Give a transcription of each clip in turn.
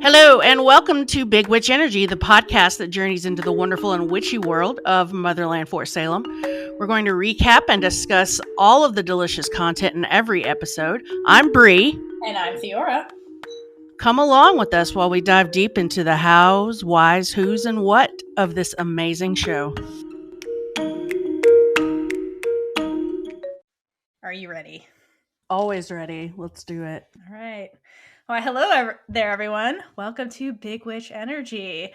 Hello, and welcome to Big Witch Energy, the podcast that journeys into the wonderful and witchy world of Motherland, Fort Salem. We're going to recap and discuss all of the delicious content in every episode. I'm Bree. And I'm Theora. Come along with us while we dive deep into the hows, whys, whos, and what of this amazing show. Are you ready? Always ready. Let's do it. All right. Well, hello there, everyone. Welcome to Big Witch Energy.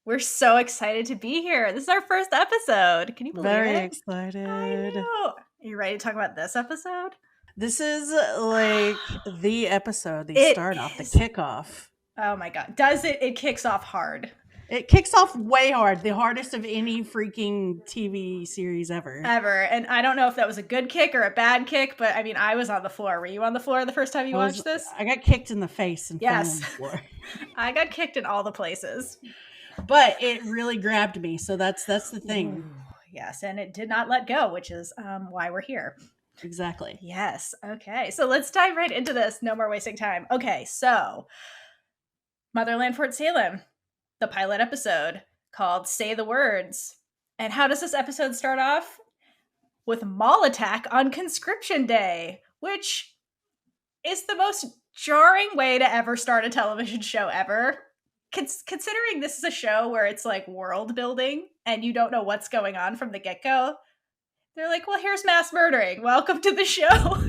We're so excited to be here. This is our first episode. Can you believe Very it? excited. I know. Are you ready to talk about this episode? This is like the episode, the start off, the kickoff. Oh my God. Does it? It kicks off hard. It kicks off way hard. The hardest of any freaking TV series ever. And I don't know if that was a good kick or a bad kick, but I mean, I was on the floor. Were you on the floor the first time you watched this? I got kicked in the face and fell on the floor. I got kicked in all the places. But it really grabbed me. So that's the thing. Ooh, yes. And it did not let go, which is why we're here. Exactly. Yes. Okay. So let's dive right into this. No more wasting time. Okay. So Motherland, Fort Salem, the pilot episode called Say the Words. And how does this episode start off? With mall attack on conscription day, which is the most jarring way to ever start a television show ever. Considering this is a show where it's like world building and you don't know what's going on from the get-go. They're like, well, here's mass murdering. Welcome to the show.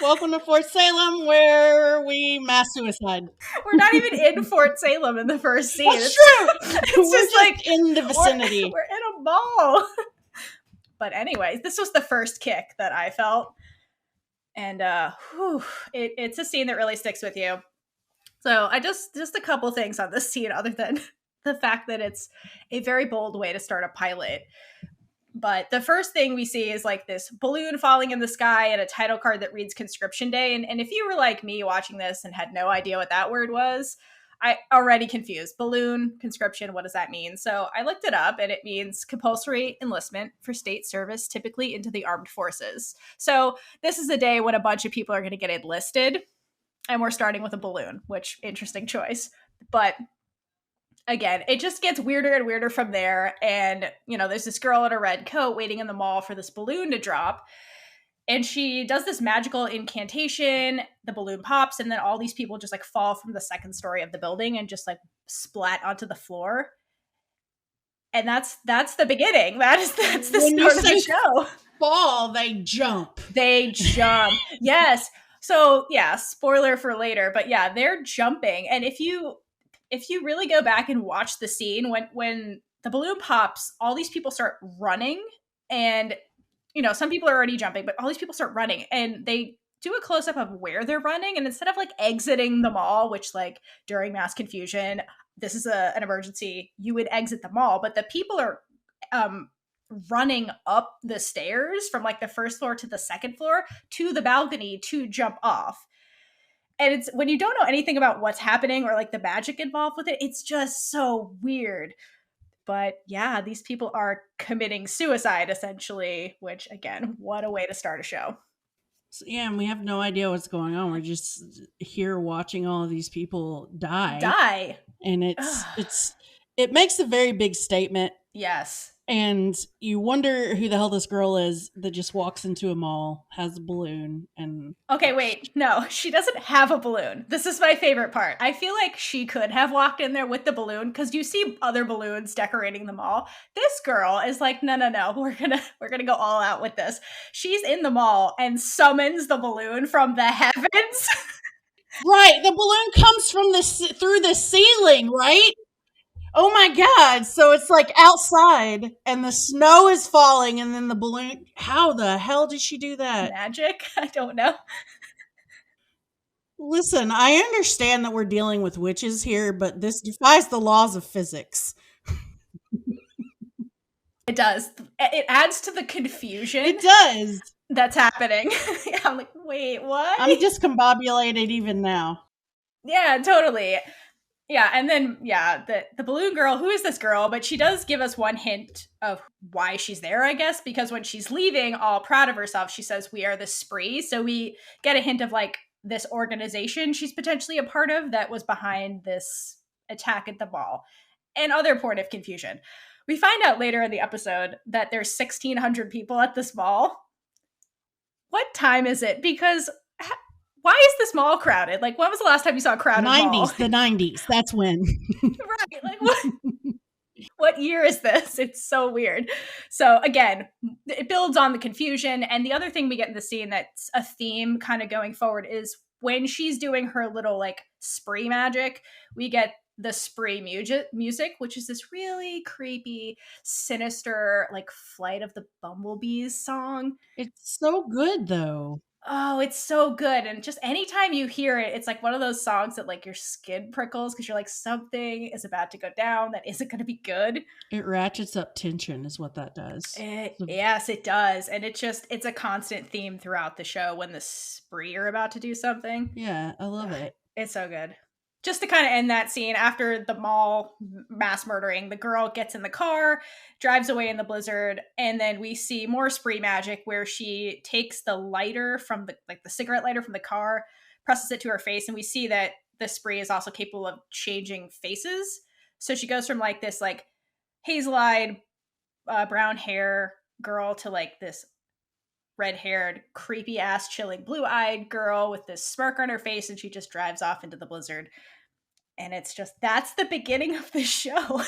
Welcome to Fort Salem, where we mass suicide. We're not even in Fort Salem in the first scene. That's true. It's just like in the vicinity. We're in a mall. But anyways, this was the first kick that I felt. And it's a scene that really sticks with you. So I just a couple things on this scene other than the fact that it's a very bold way to start a pilot. But the first thing we see is like this balloon falling in the sky and a title card that reads Conscription Day. And if you were like me watching this and had no idea what that word was, I already confused. Balloon, conscription, what does that mean? So I looked it up and it means compulsory enlistment for state service, typically into the armed forces. So this is a day when a bunch of people are going to get enlisted and we're starting with a balloon, which interesting choice. But again, it just gets weirder and weirder from there. And, there's this girl in a red coat waiting in the mall for this balloon to drop. And she does this magical incantation. The balloon pops, and then all these people just like fall from the second story of the building and just like splat onto the floor. And that's the beginning. That's the start of the show. Fall, they jump. Yes. So yeah, spoiler for later, but yeah, they're jumping. And if you really go back and watch the scene, when the balloon pops, all these people start running, and some people are already jumping, but all these people start running, and they do a close-up of where they're running, and instead of like exiting the mall, which like during mass confusion, this is an emergency, you would exit the mall, but the people are running up the stairs from like the first floor to the second floor to the balcony to jump off. And it's when you don't know anything about what's happening or like the magic involved with it, it's just so weird. But yeah, these people are committing suicide essentially, which again, what a way to start a show. So, yeah, and we have no idea what's going on. We're just here watching all of these people die. And it makes a very big statement. Yes. And you wonder who the hell this girl is that just walks into a mall, has a balloon, and... Okay, wait. No, she doesn't have a balloon. This is my favorite part. I feel like she could have walked in there with the balloon, because you see other balloons decorating the mall. This girl is like, no, we're gonna go all out with this. She's in the mall and summons the balloon from the heavens. Right, the balloon comes from through the ceiling, right? Oh my God. So it's like outside and the snow is falling and then the balloon. How the hell did she do that? Magic? I don't know. Listen, I understand that we're dealing with witches here, but this defies the laws of physics. It does. It adds to the confusion. It does. That's happening. I'm like, wait, what? I'm discombobulated even now. Yeah, totally. Yeah, and then, the balloon girl, who is this girl? But she does give us one hint of why she's there, I guess, because when she's leaving, all proud of herself, she says, we are the spree. So we get a hint of, like, this organization she's potentially a part of that was behind this attack at the mall, and other point of confusion. We find out later in the episode that there's 1,600 people at this mall. What time is it? Because why is this mall crowded? Like, when was the last time you saw a crowded mall? The 90s. That's when. Right. Like, what year is this? It's so weird. So again, it builds on the confusion. And the other thing we get in the scene that's a theme kind of going forward is when she's doing her little like spree magic, we get the spree music, which is this really creepy, sinister, like Flight of the Bumblebees song. It's so good, though. Oh, it's so good. And just anytime you hear it, it's like one of those songs that like your skin prickles because you're like, something is about to go down that isn't going to be good. It ratchets up tension is what that does. Yes, it does. And it's a constant theme throughout the show when the spree are about to do something. Yeah, I love it. It's so good. Just to kind of end that scene, after the mall mass murdering, the girl gets in the car, drives away in the blizzard, and then we see more spree magic where she takes the lighter from the cigarette lighter from the car, presses it to her face, and we see that the spree is also capable of changing faces. So she goes from like this like hazel-eyed brown hair girl to like this red-haired, creepy-ass, chilling, blue-eyed girl with this smirk on her face, and she just drives off into the blizzard. And it's just, that's the beginning of the show.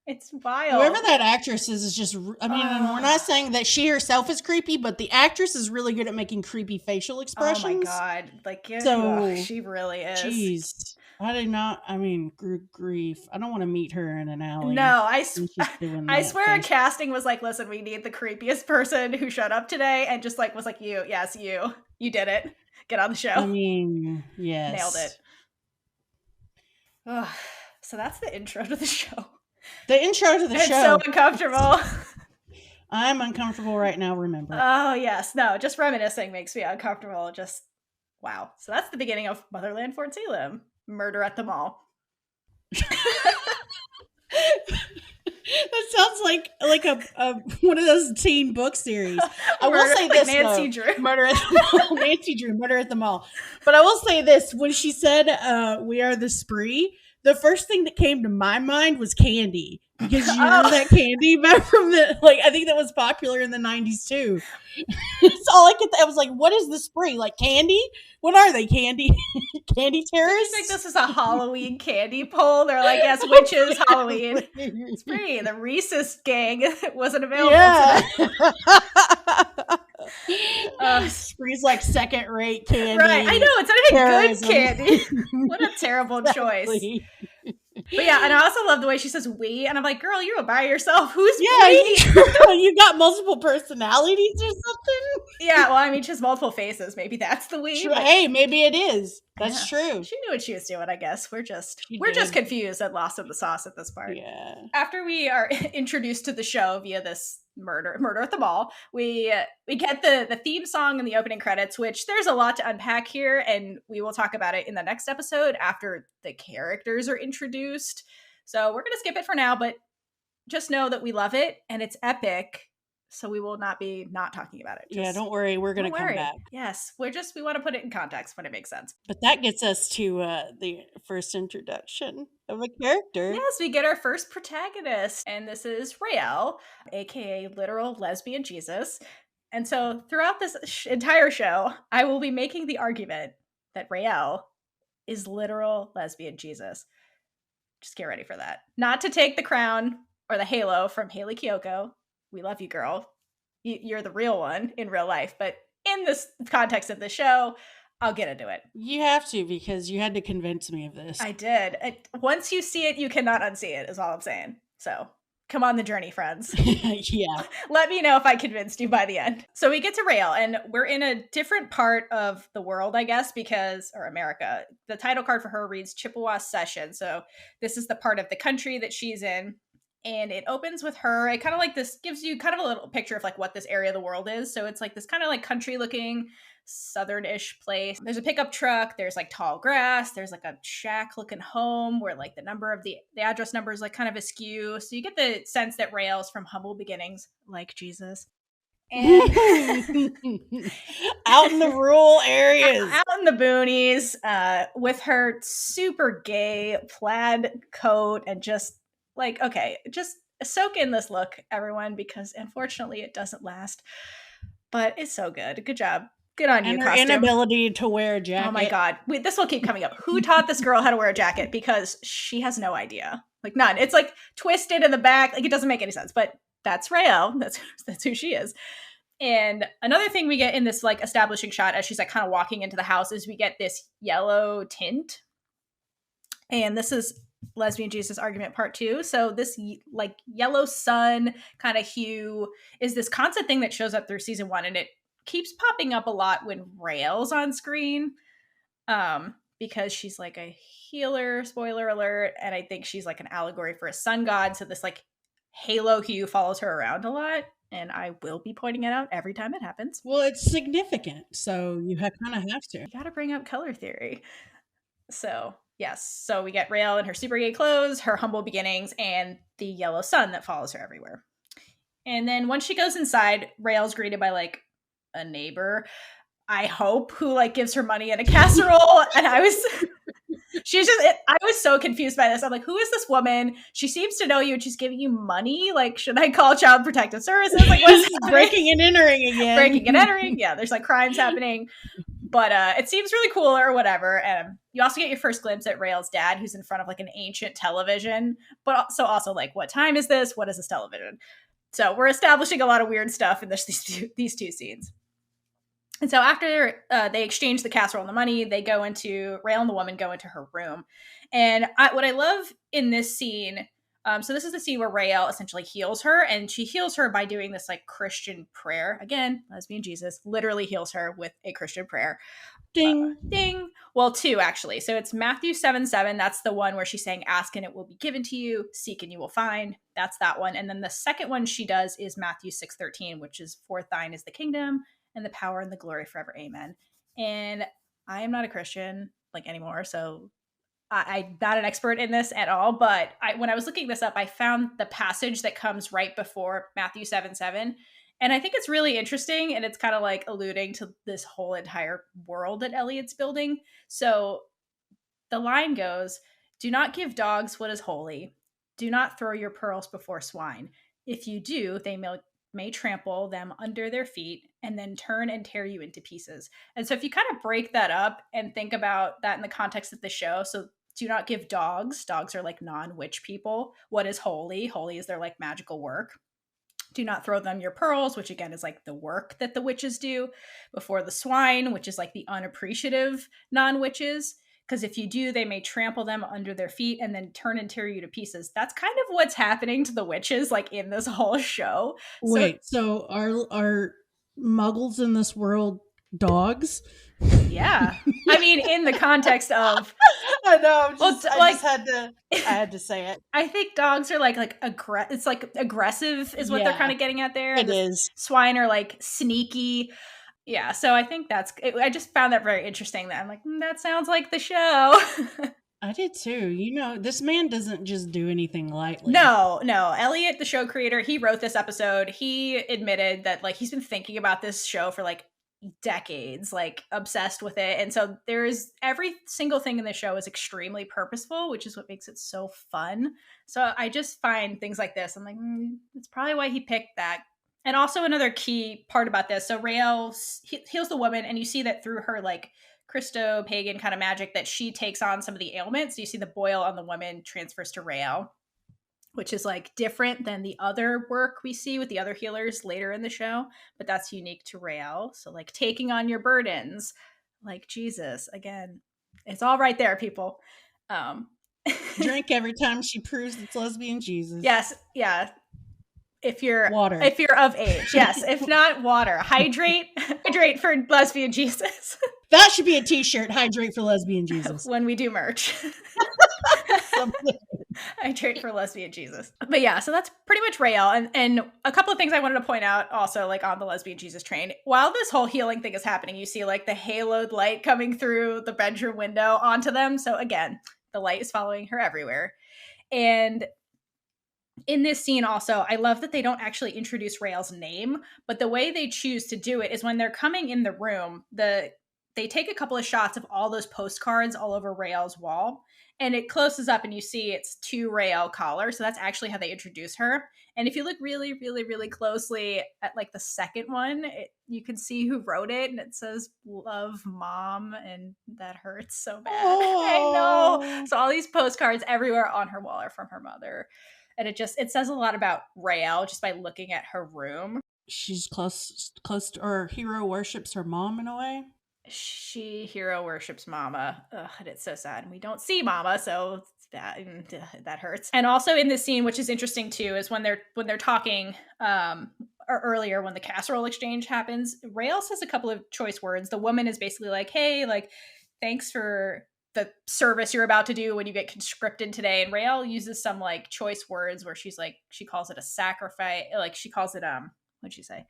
It's wild. Whoever that actress is just, I mean, we're not saying that she herself is creepy, but the actress is really good at making creepy facial expressions. Oh my God. Like, so, she really is. Jeez. I did not, I mean, grief. I don't want to meet her in an alley. No, I swear casting was like, listen, we need the creepiest person who showed up today, and just like, was like, you did it. Get on the show. I mean, yes. Nailed it. Ugh. So that's the intro to the show. The intro to the show. It's so uncomfortable. I'm uncomfortable right now, remember. Oh, yes. No, just reminiscing makes me uncomfortable. Just, wow. So that's the beginning of Motherland, Fort Salem. Murder at the mall. That sounds like a one of those teen book series. I will say this, Nancy Drew. Murder at the Mall. Nancy Drew, Murder at the Mall. But I will say this: when she said "We are the spree," the first thing that came to my mind was candy, because you remember that candy back from the I think that was popular in the 90s too. It's all I could. I was like, "What is the spree? Like candy? What are they? Candy? Candy terrorists?" Do you think this is a Halloween candy poll? They're like, "Yes, witches, Halloween." Spree, the Reese's gang wasn't available. Yeah. Spree's like second-rate candy. Right, I know, it's not even terrorism. Good candy. What a terrible choice. But yeah, and I also love the way she says "we," and I'm like, girl, you're by yourself. Who's we? You got multiple personalities or something? Yeah, well, I mean, she has multiple faces. Maybe that's the we. Hey, maybe it is. That's true. She knew what she was doing, I guess. We're just confused and lost in the sauce at this part. Yeah. After we are introduced to the show via this murder at the mall, we get the theme song and the opening credits, which there's a lot to unpack here, and we will talk about it in the next episode after the characters are introduced. So we're gonna skip it for now, but just know that we love it and it's epic. So we will not be not talking about it. Yeah, don't worry. We're going to come back. Yes, we want to put it in context when it makes sense. But that gets us to the first introduction of a character. Yes, we get our first protagonist. And this is Raylla, aka literal Lesbian Jesus. And so throughout this entire show, I will be making the argument that Raylla is literal Lesbian Jesus. Just get ready for that. Not to take the crown or the halo from Haley Kiyoko. We love you, girl. You're the real one in real life. But in this context of the show, I'll get into it. You have to, because you had to convince me of this. I did. Once you see it, you cannot unsee it, is all I'm saying. So come on the journey, friends. Yeah. Let me know if I convinced you by the end. So we get to Raylla, and we're in a different part of the world, I guess, or America. The title card for her reads Chippewa Session. So this is the part of the country that she's in. And it opens with her. It kind of like this gives you kind of a little picture of like what this area of the world is. So it's like this kind of like country looking southern-ish place. There's a pickup truck. There's like tall grass. There's like a shack looking home where like the number of the address number is like kind of askew. So you get the sense that Raylla's from humble beginnings, like Jesus. And out in the rural areas. out in the boonies, with her super gay plaid coat and just like, okay, just soak in this look, everyone, because unfortunately it doesn't last. But it's so good. Good job. Good on you, And her costume. inability to wear a jacket. Oh my god. This will keep coming up. Who taught this girl how to wear a jacket? Because she has no idea. Like none. It's like twisted in the back. Like it doesn't make any sense. But that's Raylla. That's who she is. And another thing we get in this like establishing shot as she's like kind of walking into the house is we get this yellow tint. And this is Lesbian Jesus argument part 2. So this like yellow sun kind of hue is this constant thing that shows up through season 1, and it keeps popping up a lot when Raylla's on screen, because she's like a healer, spoiler alert, and I think she's like an allegory for a sun god, so this like halo hue follows her around a lot, and I will be pointing it out every time it happens. Well, it's significant, so you kind of have to. You gotta bring up color theory. So yes, so we get Raylla in her super gay clothes, her humble beginnings, and the yellow sun that follows her everywhere. And then once she goes inside, Raylla's greeted by like a neighbor, I hope, who like gives her money in a casserole. And I was so confused by this. I'm like, who is this woman? She seems to know you and she's giving you money. Like, should I call Child Protective Services? Like, what's breaking and entering again? Breaking and entering. Yeah, there's like crimes happening. But it seems really cool or whatever. You also get your first glimpse at Raylla's dad, who's in front of like an ancient television. But also like, what time is this? What is this television? So we're establishing a lot of weird stuff in these two scenes. And so after they exchange the casserole and the money, Raylla and the woman go into her room. And what I love in this scene, so this is the scene where Raylla essentially heals her, and she heals her by doing this like Christian prayer. Again, Lesbian Jesus literally heals her with a Christian prayer. Ding. Ding. Well, 2 actually. So it's Matthew 7:7. That's the one where she's saying, ask and it will be given to you, seek and you will find. That's that one. And then the second one she does is Matthew 6:13, which is, for thine is the kingdom and the power and the glory forever. Amen. And I am not a Christian like anymore, so I'm not an expert in this at all, but when I was looking this up, I found the passage that comes right before Matthew 7:7. And I think it's really interesting, and it's kind of like alluding to this whole entire world that Elliot's building. So the line goes, do not give dogs what is holy. Do not throw your pearls before swine. If you do, they may trample them under their feet and then turn and tear you into pieces. And so if you kind of break that up and think about that in the context of the show, so do not give dogs are like non-witch people, what is holy. Holy is their like magical work. Do not throw them your pearls, which again is like the work that the witches do, before the swine, which is like the unappreciative non-witches. Because if you do, they may trample them under their feet and then turn and tear you to pieces. That's kind of what's happening to the witches, like in this whole show. Wait, so are muggles in this world dogs? Yeah. I mean, in the context of... I know. I had to say it. I think dogs are it's like aggressive is what they're kind of getting at there. It is. Swine are like sneaky. Yeah, so I think I just found that very interesting. That I'm like, that sounds like the show. I did too. You know, this man doesn't just do anything lightly. No. Elliot, the show creator, he wrote this episode. He admitted that like he's been thinking about this show for like decades, like obsessed with it. And so every single thing in the show is extremely purposeful, which is what makes it so fun. So I just find things like this, I'm like, that's probably why he picked that. And also another key part about this, so Raylla heals the woman, and you see that through her like Christo-pagan kind of magic that she takes on some of the ailments. So you see the boil on the woman transfers to Raylla, which is like different than the other work we see with the other healers later in the show, but that's unique to Raylla. So like taking on your burdens, like Jesus, again, it's all right there, people. Drink every time she proves it's Lesbian Jesus. Yes, yeah. If you're of age, yes. If not, water. Hydrate for Lesbian Jesus. That should be a t-shirt. Hydrate for Lesbian Jesus. When we do merch. Hydrate for Lesbian Jesus. But yeah, so that's pretty much Raylla. And a couple of things I wanted to point out also, like on the Lesbian Jesus train. While this whole healing thing is happening, you see like the haloed light coming through the bedroom window onto them. So again, the light is following her everywhere. And In this scene also, I love that they don't actually introduce Rael's name, but the way they choose to do it is when they're coming in the room, they take a couple of shots of all those postcards all over Rael's wall, and it closes up and you see it's to Rael Collar. So that's actually how they introduce her. And if you look really, really, really closely at like the second one, you can see who wrote it, and it says "Love, Mom," and that hurts so bad. I know. Oh, So all these postcards everywhere on her wall are from her mother, and it says a lot about Rael just by looking at her room. she's close to, or hero worships her mom in a way. She hero worships Mama. Ugh, and it's so sad. And we don't see Mama, so that hurts. And also in this scene, which is interesting too, is when they're talking, or earlier when the casserole exchange happens, Rael says a couple of choice words. The woman is basically like, "Hey, like, thanks for the service you're about to do when you get conscripted today." And Rael uses some like choice words where she's like, she calls it a sacrifice, like she calls it what'd she say?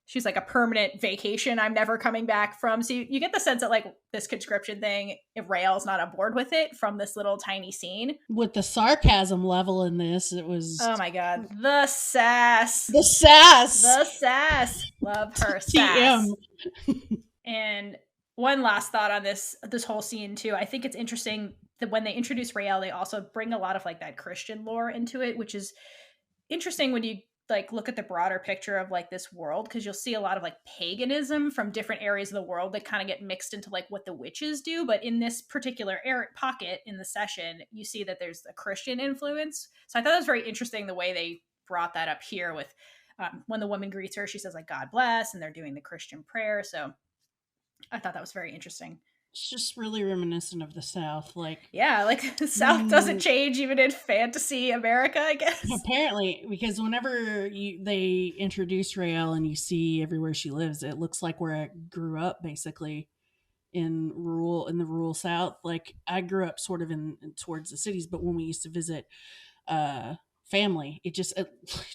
She's like, a permanent vacation I'm never coming back from. So you get the sense that like this conscription thing, if Rael's not on board with it from this little tiny scene. With the sarcasm level in this, it was Oh my god, the sass, the sass. the sass, love her sass. And one last thought on this whole scene too. I think it's interesting that when they introduce Rael, they also bring a lot of like that Christian lore into it, which is interesting when you like look at the broader picture of like this world, because you'll see a lot of like paganism from different areas of the world that kind of get mixed into like what the witches do. But in this particular pocket in the session, you see that there's a Christian influence. So I thought it was very interesting the way they brought that up here with when the woman greets her, she says like God bless, and they're doing the Christian prayer. So I thought that was very interesting. It's just really reminiscent of the South. Like, yeah, like the South doesn't change even in fantasy America, I guess. Apparently, because whenever they introduce Rael and you see everywhere she lives, it looks like where I grew up, basically in the rural South. Like, I grew up sort of in towards the cities, but when we used to visit family,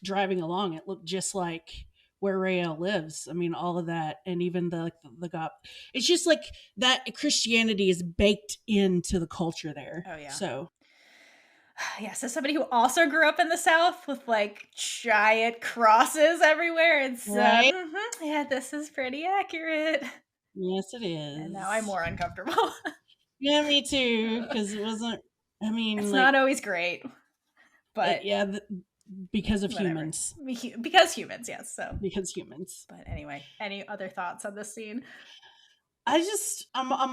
driving along, it looked just like where Rael lives. I mean, all of that, and even the God. It's just like that Christianity is baked into the culture there. Oh yeah. So yeah, so somebody who also grew up in the South with like giant crosses everywhere. It's right. Yeah, this is pretty accurate. Yes, it is. And now I'm more uncomfortable. Yeah, me too. Because it wasn't. I mean, it's not always great, but because of whatever. humans. Because humans, yes. So because humans. But anyway, any other thoughts on this scene? I'm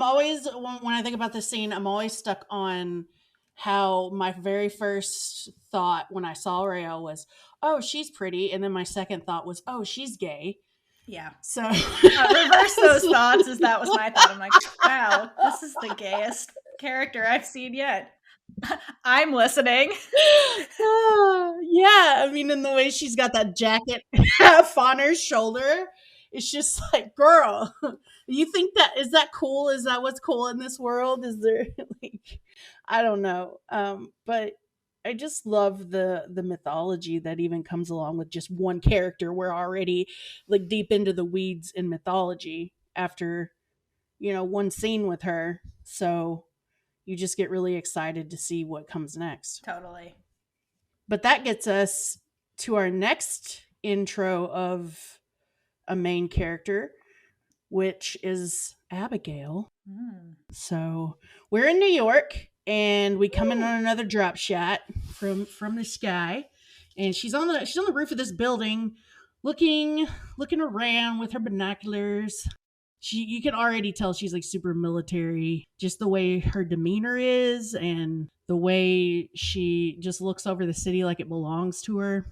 always, when I think about this scene, I'm always stuck on how my very first thought when I saw Rael was, "Oh, she's pretty," and then my second thought was, "Oh, she's gay." Yeah. So reverse those thoughts, as that was my thought. I'm like, wow, this is the gayest character I've seen yet. I'm listening. Yeah, I mean, in the way she's got that jacket half on her shoulder, it's just like, girl, you think is that cool? Is that what's cool in this world? Is there like, I don't know. But I just love the mythology that even comes along with just one character. We're already like deep into the weeds in mythology after, one scene with her. So you just get really excited to see what comes next. Totally. But that gets us to our next intro of a main character, which is Abigail. So we're in New York, and we come in on another drop shot from the sky, and she's on the roof of this building, looking around with her binoculars. You can already tell she's like super military, just the way her demeanor is and the way she just looks over the city like it belongs to her.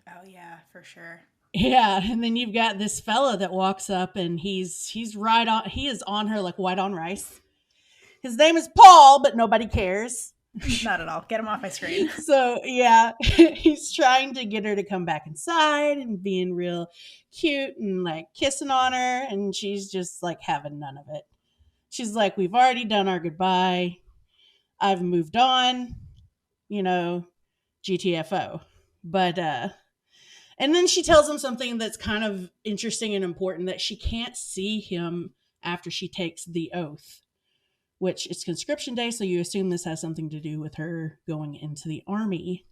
Oh yeah, for sure. Yeah, and then you've got this fella that walks up, and he is on her like white on rice. His name is Paul, but nobody cares. Not at all. Get him off my screen. So yeah, he's trying to get her to come back inside and being real cute and like kissing on her, and she's just like having none of it. She's like, "We've already done our goodbye. I've moved on, GTFO." But and then she tells him something that's kind of interesting and important, that she can't see him after she takes the oath, which it's conscription day, so you assume this has something to do with her going into the army.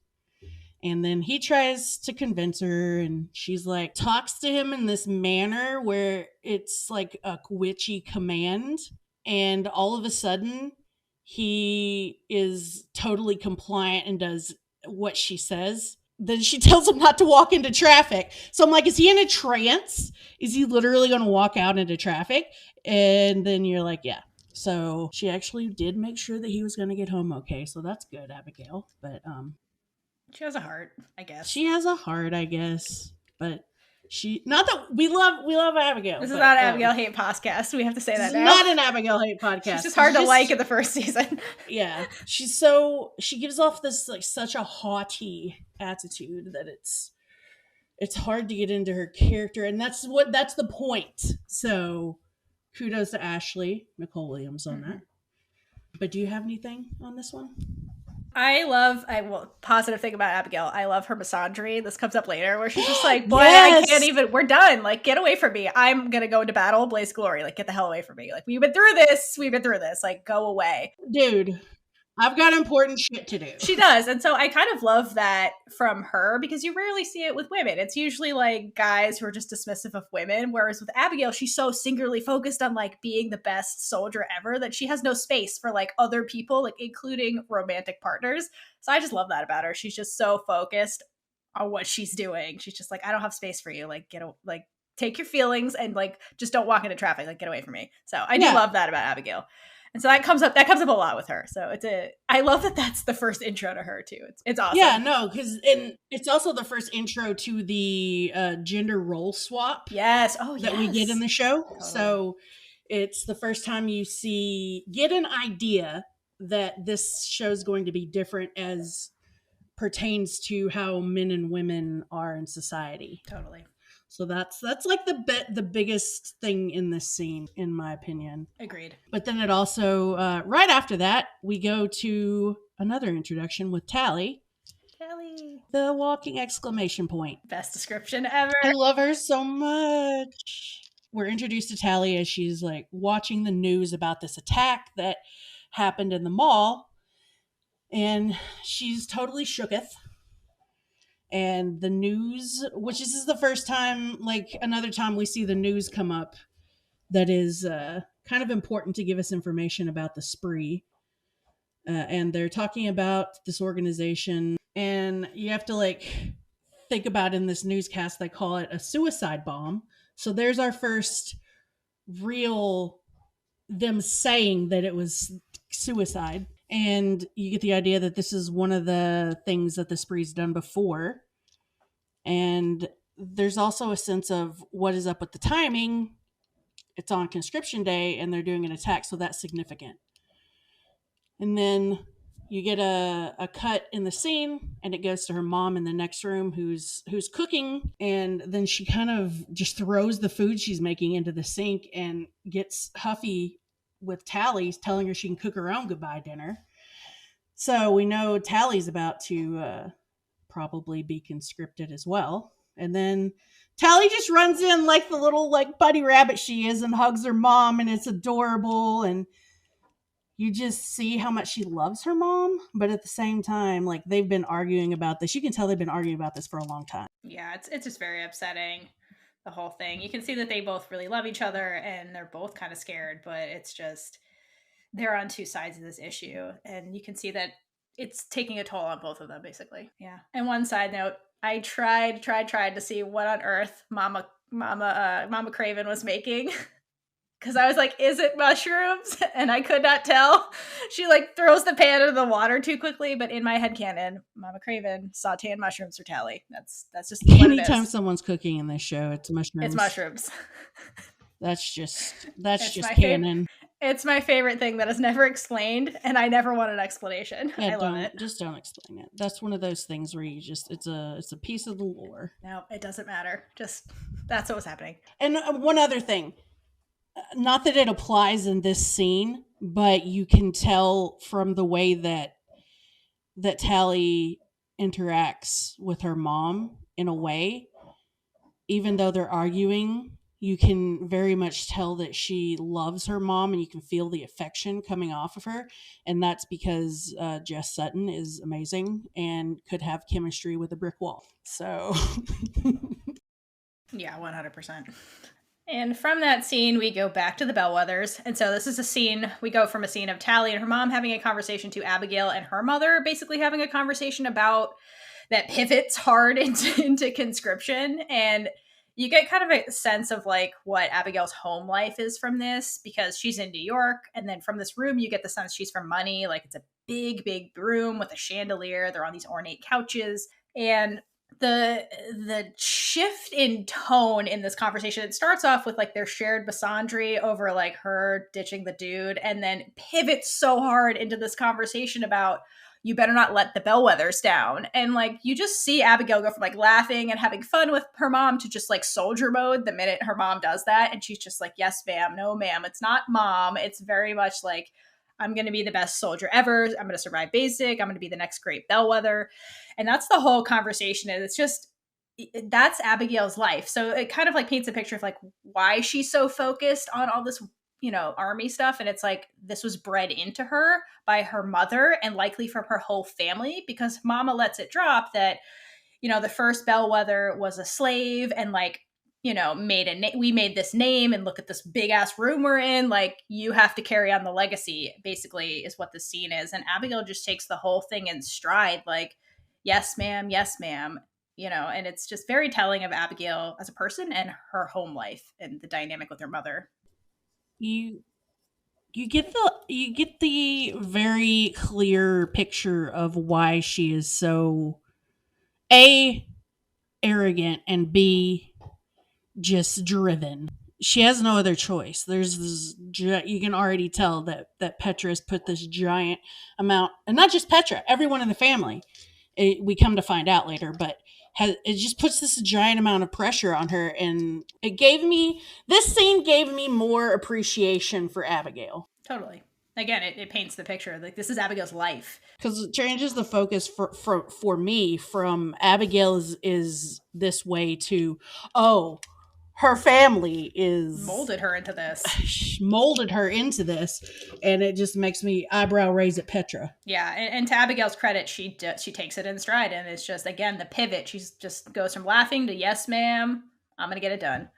And then he tries to convince her, and she's like, talks to him in this manner where it's like a witchy command. And all of a sudden, he is totally compliant and does what she says. Then she tells him not to walk into traffic. So I'm like, is he in a trance? Is he literally going to walk out into traffic? And then you're like, yeah. So she actually did make sure that he was going to get home okay. So that's good, Abigail. But She has a heart, I guess. she has a heart, I guess. But she, not that we love Abigail. This is not an Abigail hate podcast. We have to say that now. Not an Abigail hate podcast. She's just hard to like in the first season. Yeah, she gives off this like such a haughty attitude that it's hard to get into her character, and that's the point. So kudos to Ashley Nicole Williams on that. But do you have anything on this one? Positive thing about Abigail, I love her misandry. This comes up later where she's just like, boy, Yes! I can't even, we're done. Like, get away from me. I'm going to go into battle, blaze glory. Like, get the hell away from me. Like, we've been through this. Like, go away. Dude, I've got important shit to do. She does. And so I kind of love that from her because you rarely see it with women. It's usually like guys who are just dismissive of women. Whereas with Abigail, she's so singularly focused on like being the best soldier ever that she has no space for like other people, like including romantic partners. So I just love that about her. She's just so focused on what she's doing. She's just like, I don't have space for you. Like, take your feelings and like, just don't walk into traffic. Like, get away from me. So I do love that about Abigail. And so that comes up a lot with her. So I love that that's the first intro to her too. It's awesome. Yeah, no, because it's also the first intro to the gender role swap. Yes. That we get in the show. Totally. So it's the first time you get an idea that this show is going to be different as pertains to how men and women are in society. Totally. So that's like the biggest thing in this scene, in my opinion. Agreed. But then it also, right after that, we go to another introduction with Tally. Tally. The walking exclamation point. Best description ever. I love her so much. We're introduced to Tally as she's like watching the news about this attack that happened in the mall. And she's totally shooketh. And the news, which this is the first time, like another time we see the news come up that is kind of important to give us information about the spree. And they're talking about this organization, and you have to like think about in this newscast, they call it a suicide bomb. So there's our first real them saying that it was suicide. And you get the idea that this is one of the things that the spree's done before. And there's also a sense of what is up with the timing. It's on conscription day and they're doing an attack, so that's significant. And then you get a cut in the scene, and it goes to her mom in the next room who's cooking, and then she kind of just throws the food she's making into the sink and gets huffy with Tally, telling her she can cook her own goodbye dinner. So we know Tally's about to probably be conscripted as well. And then Tally just runs in like the little like buddy rabbit she is and hugs her mom, and it's adorable. And you just see how much she loves her mom, but at the same time, like they've been arguing about this. You can tell they've been arguing about this for a long time. Yeah, it's just very upsetting, the whole thing. You can see that they both really love each other and they're both kind of scared, but it's just they're on two sides of this issue, and you can see that it's taking a toll on both of them, basically. Yeah. And one side note, I tried to see what on earth Mama Craven was making. Because I was like, is it mushrooms? And I could not tell. She like throws the pan into the water too quickly, but in my headcanon, Mama Craven sauteing mushrooms for Tally. That's just what anytime someone's cooking in this show, it's mushrooms. It's mushrooms. That's just canon. It's my favorite thing that is never explained, and I never want an explanation. Yeah, I love it. Just don't explain it. That's one of those things where you just it's a piece of the lore. No, it doesn't matter. Just that's what was happening. And one other thing, not that it applies in this scene, but you can tell from the way that Tally interacts with her mom in a way, even though they're arguing, You can very much tell that she loves her mom, and you can feel the affection coming off of her. And that's because Jess Sutton is amazing and could have chemistry with a brick wall. So, Yeah, 100%. And from that scene, we go back to the Bellwethers. And so this is a scene, we go from a scene of Tally and her mom having a conversation to Abigail and her mother basically having a conversation about that pivots hard into conscription. And you get kind of a sense of like what Abigail's home life is from this, because she's in New York. And then from this room, you get the sense she's from money. Like it's a big, big room with a chandelier. They're on these ornate couches. And the shift in tone in this conversation, it starts off with like their shared misandry over like her ditching the dude, and then pivots so hard into this conversation about you better not let the Bellwethers down. And like you just see Abigail go from like laughing and having fun with her mom to just like soldier mode the minute her mom does that. And she's just like, yes ma'am, no ma'am, it's not mom, it's very much like, I'm going to be the best soldier ever. I'm going to survive basic. I'm going to be the next great Bellwether. And that's the whole conversation. And it's just, that's Abigail's life. So it kind of like paints a picture of like why she's so focused on all this, army stuff. And it's like, this was bred into her by her mother and likely from her whole family, because mama lets it drop that, the first Bellwether was a slave and like, we made this name and look at this big ass room we're in. Like, you have to carry on the legacy, basically, is what the scene is. And Abigail just takes the whole thing in stride, like, yes, ma'am, yes, ma'am. And it's just very telling of Abigail as a person and her home life and the dynamic with her mother. you you get the very clear picture of why she is so A, arrogant, and B, just driven. She has no other choice. There's this, you can already tell that Petra has put this giant amount, and not just Petra, everyone in the family. We come to find out later, but it just puts this giant amount of pressure on her, and this scene gave me more appreciation for Abigail. Totally. Again, it paints the picture. Like, this is Abigail's life. Because it changes the focus for me from Abigail is this way to, oh, her family is Molded her into this. molded her into this, and it just makes me eyebrow raise at Petra. Yeah, and to Abigail's credit, she takes it in stride, and it's just, again, the pivot. She's just goes from laughing to yes, ma'am, I'm gonna get it done,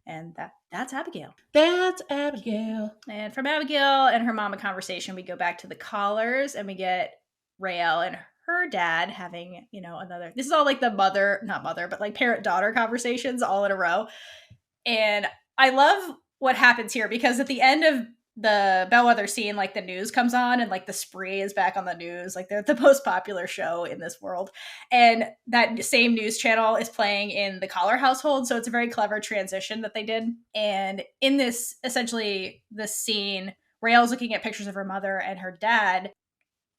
and that's Abigail. That's Abigail. And from Abigail and her mama conversation, we go back to the callers, and we get Raylla and her dad having another. This is all like the not mother, but like parent daughter conversations all in a row. And I love what happens here, because at the end of the Bellwether scene, like the news comes on and like the Spree is back on the news. Like they're the most popular show in this world. And that same news channel is playing in the Collar household. So it's a very clever transition that they did. And in this, essentially, this scene, Raylla's looking at pictures of her mother, and her dad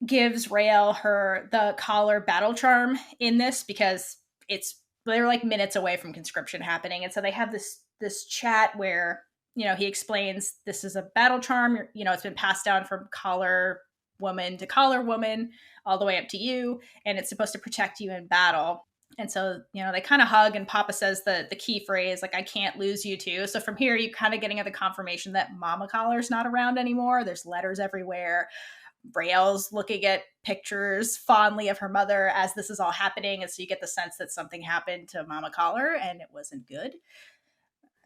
gives Raylla the Collar battle charm in this, because they're like minutes away from conscription happening. And so they have this chat where, he explains this is a battle charm. It's been passed down from collar woman to collar woman all the way up to you, and it's supposed to protect you in battle. And so, they kind of hug, and Papa says the key phrase, like, I can't lose you too. So from here, you kind of getting the confirmation that Mama Collar's not around anymore. There's letters everywhere. Raylla's looking at pictures fondly of her mother as this is all happening. And so you get the sense that something happened to Mama Collar and it wasn't good.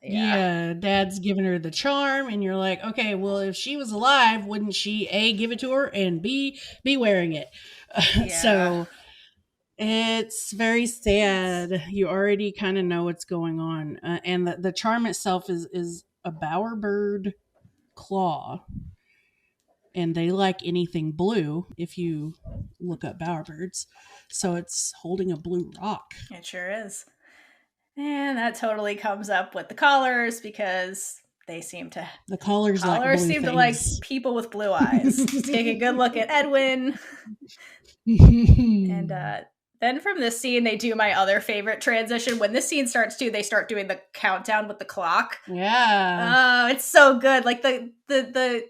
Yeah, Dad's giving her the charm, and you're like, okay, well, if she was alive, wouldn't she A, give it to her, and B, be wearing it? Yeah. So it's very sad. You already kind of know what's going on. And the charm itself is a bowerbird claw. And they like anything blue if you look up bowerbirds. So it's holding a blue rock. It sure is. And that totally comes up with the collars, because they seem to collars like blue seem things. to like people with blue eyes. Take a good look at Edwin. And then from this scene, they do my other favorite transition. When this scene starts too, they start doing the countdown with the clock. Yeah. Oh, it's so good. Like the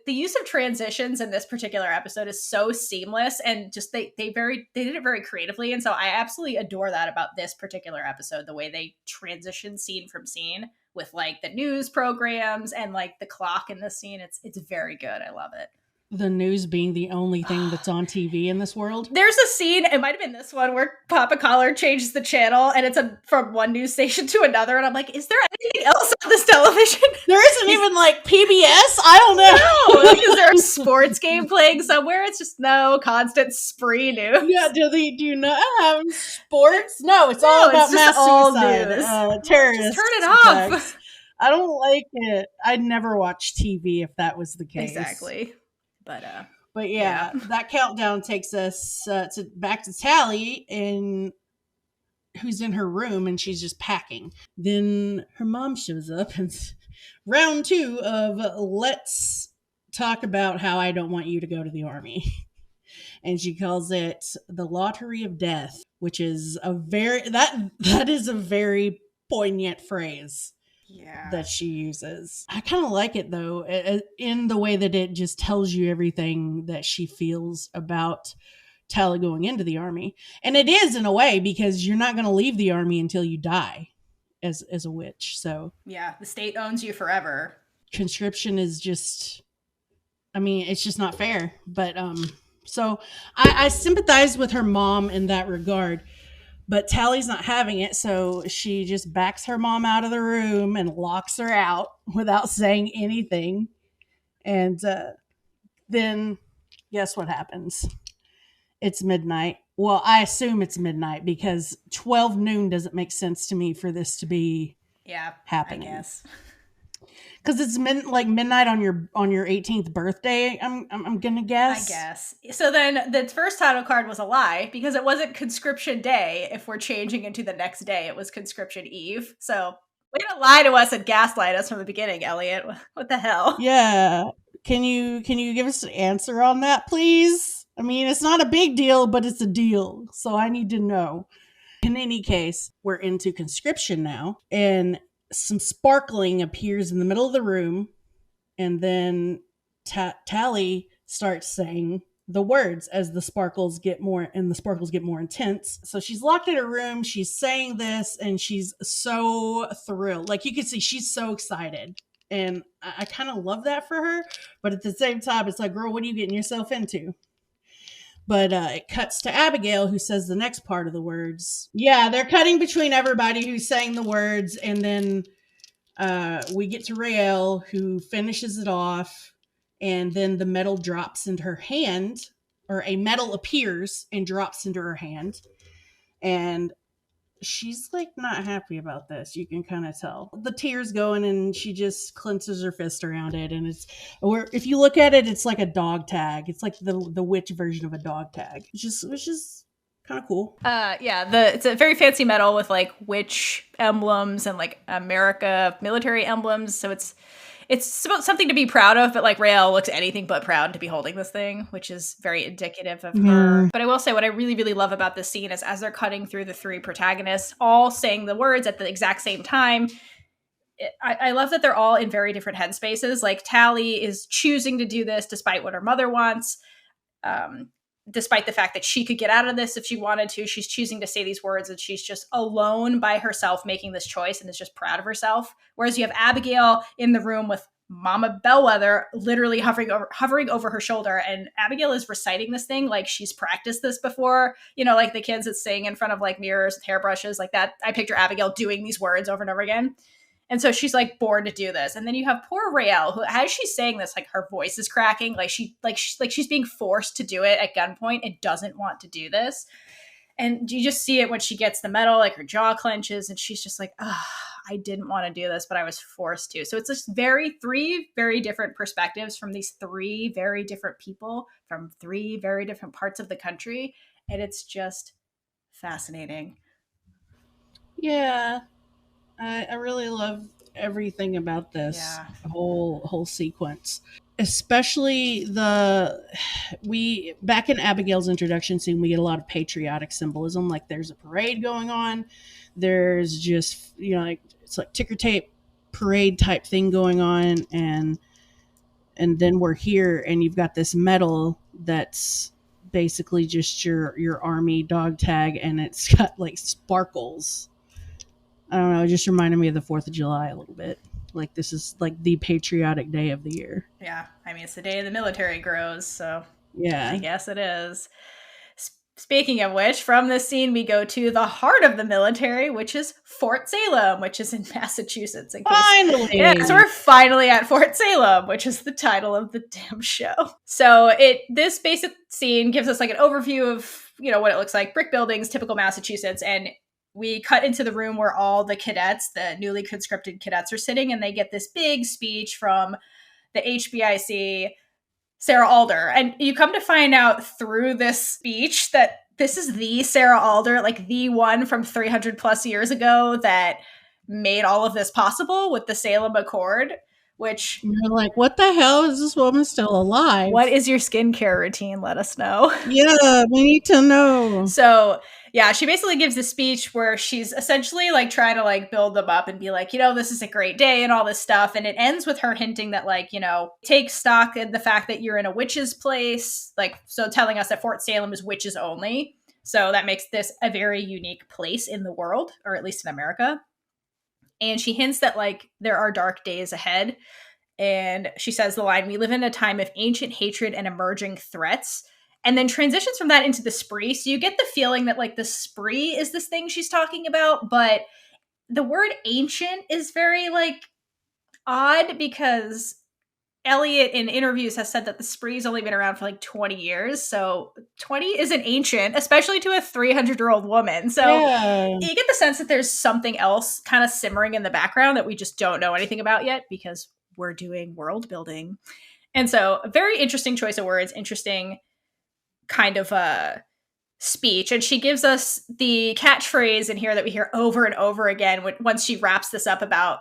use of transitions in this particular episode is so seamless, and just they did it very creatively. And so I absolutely adore that about this particular episode, the way they transition scene from scene with like the news programs and like the clock in this scene. It's very good. I love it. The news being the only thing that's on TV in this world. There's a scene, it might have been this one, where Papa Collar changes the channel and it's from one news station to another. And I'm like, is there anything else on this television? There isn't even like PBS? I don't know. No, like, is there a sports game playing somewhere? It's just no constant spree news. Yeah, do they do not have sports? No, it's all about mass suicide, terrorists. Just turn it off. Attacks. I don't like it. I'd never watch TV if that was the case. Exactly. But yeah, that countdown takes us back to Tally, and who's in her room, and she's just packing. Then her mom shows up, and round 2 of let's talk about how I don't want you to go to the army. And she calls it the lottery of death, which is that is a very poignant phrase. Yeah. That she uses. I kind of like it though, in the way that it just tells you everything that she feels about Tally going into the army. And it is in a way, because you're not going to leave the army until you die as a witch. So yeah, the state owns you forever. Conscription is just, I mean, it's just not fair. But so I sympathize with her mom in that regard. But Tally's not having it, so she just backs her mom out of the room and locks her out without saying anything. And then guess what happens? It's midnight. Well, I assume it's midnight because 12 noon doesn't make sense to me for this to be happening. I guess. Because it's midnight on your 18th birthday, I'm gonna guess. I guess. So then the first title card was a lie, because it wasn't Conscription Day. If we're changing into the next day, it was Conscription Eve. So way to lie to us and gaslight us from the beginning, Elliot. What the hell? Yeah. Can you give us an answer on that, please? I mean, it's not a big deal, but it's a deal. So I need to know. In any case, we're into conscription now, and some sparkling appears in the middle of the room, and then Tally starts saying the words as the sparkles get more intense. So she's locked in her room, she's saying this, and she's so thrilled. Like, you can see she's so excited, and I kind of love that for her. But at the same time, it's like, girl, what are you getting yourself into? But it cuts to Abigail, who says the next part of the words. Yeah, they're cutting between everybody who's saying the words, and then we get to Raylla, who finishes it off, and then the metal drops into her hand, or a metal appears and drops into her hand, and she's like not happy about this. You can kind of tell the tears going, and she just clenches her fist around it, and if you look at it, it's like a dog tag. It's like the witch version of a dog tag, which is kind of cool. It's a very fancy medal with like witch emblems and like America military emblems. So it's something to be proud of, but like Raylla looks anything but proud to be holding this thing, which is very indicative of her. But I will say what I really, really love about this scene is as they're cutting through the 3 protagonists, all saying the words at the exact same time, I love that they're all in very different headspaces. Like, Tally is choosing to do this despite what her mother wants. Despite the fact that she could get out of this if she wanted to, she's choosing to say these words, and she's just alone by herself making this choice and is just proud of herself. Whereas you have Abigail in the room with Mama Bellwether literally hovering over her shoulder, and Abigail is reciting this thing like she's practiced this before. You know, like the kids that sing in front of like mirrors with hairbrushes like that. I picture Abigail doing these words over and over again. And so she's like born to do this. And then you have poor Raylla, who, as she's saying this, like her voice is cracking, like she's being forced to do it at gunpoint and doesn't want to do this. And you just see it when she gets the medal, like her jaw clenches, and she's just like, I didn't want to do this, but I was forced to. So it's just 3 very different perspectives from these 3 very different people from 3 very different parts of the country. And it's just fascinating. Yeah. I really love everything about this whole sequence, especially back in Abigail's introduction scene, we get a lot of patriotic symbolism. Like, there's a parade going on. There's just, like, it's like ticker tape parade type thing going on. And then we're here, and you've got this medal that's basically just your army dog tag, and it's got like sparkles I don't know. It just reminded me of the 4th of July a little bit. Like, this is like the patriotic day of the year. Yeah, I mean, it's the day the military grows, so I Yeah. guess it is. Speaking of which, from this scene, we go to the heart of the military, which is Fort Salem, which is in Massachusetts. In case, yeah, Finally. so we're finally at Fort Salem, which is the title of the damn show. So this basic scene gives us like an overview of what it looks like, brick buildings, typical Massachusetts, and we cut into the room where all the cadets, the newly conscripted cadets, are sitting, and they get this big speech from the HBIC Sarah Alder. And you come to find out through this speech that this is the Sarah Alder, like the one from 300 plus years ago that made all of this possible with the Salem Accord, which. You're like, what the hell? Is this woman still alive? What is your skincare routine? Let us know. Yeah, we need to know. So, yeah, she basically gives a speech where she's essentially like trying to like build them up and be like, this is a great day and all this stuff. And it ends with her hinting that like, take stock in the fact that you're in a witch's place. Like, so telling us that Fort Salem is witches only. So that makes this a very unique place in the world, or at least in America. And she hints that like there are dark days ahead. And she says the line, "We live in a time of ancient hatred and emerging threats." And then transitions from that into the spree. So you get the feeling that like the spree is this thing she's talking about, but the word ancient is very like odd because Elliot in interviews has said that the spree's only been around for like 20 years. So 20 isn't ancient, especially to a 300-year-old woman. So you get the sense that there's something else kind of simmering in the background that we just don't know anything about yet because we're doing world building. And so a very interesting choice of words, interesting kind of a speech. And she gives us the catchphrase in here that we hear over and over again once she wraps this up about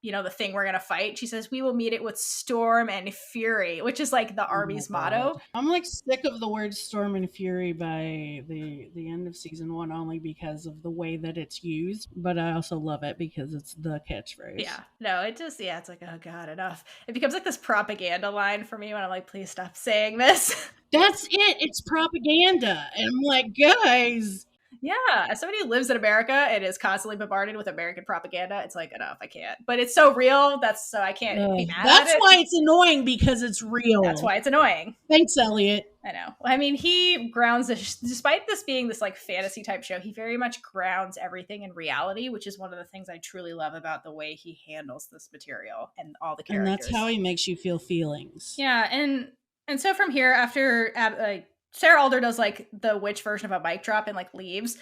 the thing we're gonna fight. She says, "We will meet it with storm and fury," which is like the Army's motto. I'm like sick of the word storm and fury by the end of season 1 only because of the way that it's used, but I also love it because it's the catchphrase. Yeah, no, it just it's like, oh god, enough. It becomes like this propaganda line for me when I'm like, please stop saying this. That's it. It's propaganda, and I'm like, guys. Yeah, as somebody who lives in America and is constantly bombarded with American propaganda, it's like, enough, I can't. But it's so real, so I can't be mad at it. That's why it's annoying, because it's real. That's why it's annoying. Thanks, Elliot. I know. I mean, he grounds this, despite this being this like fantasy type show, he very much grounds everything in reality, which is one of the things I truly love about the way he handles this material and all the characters. And that's how he makes you feel feelings. Yeah, and so from here, after Sarah Alder does like the witch version of a mic drop and like leaves,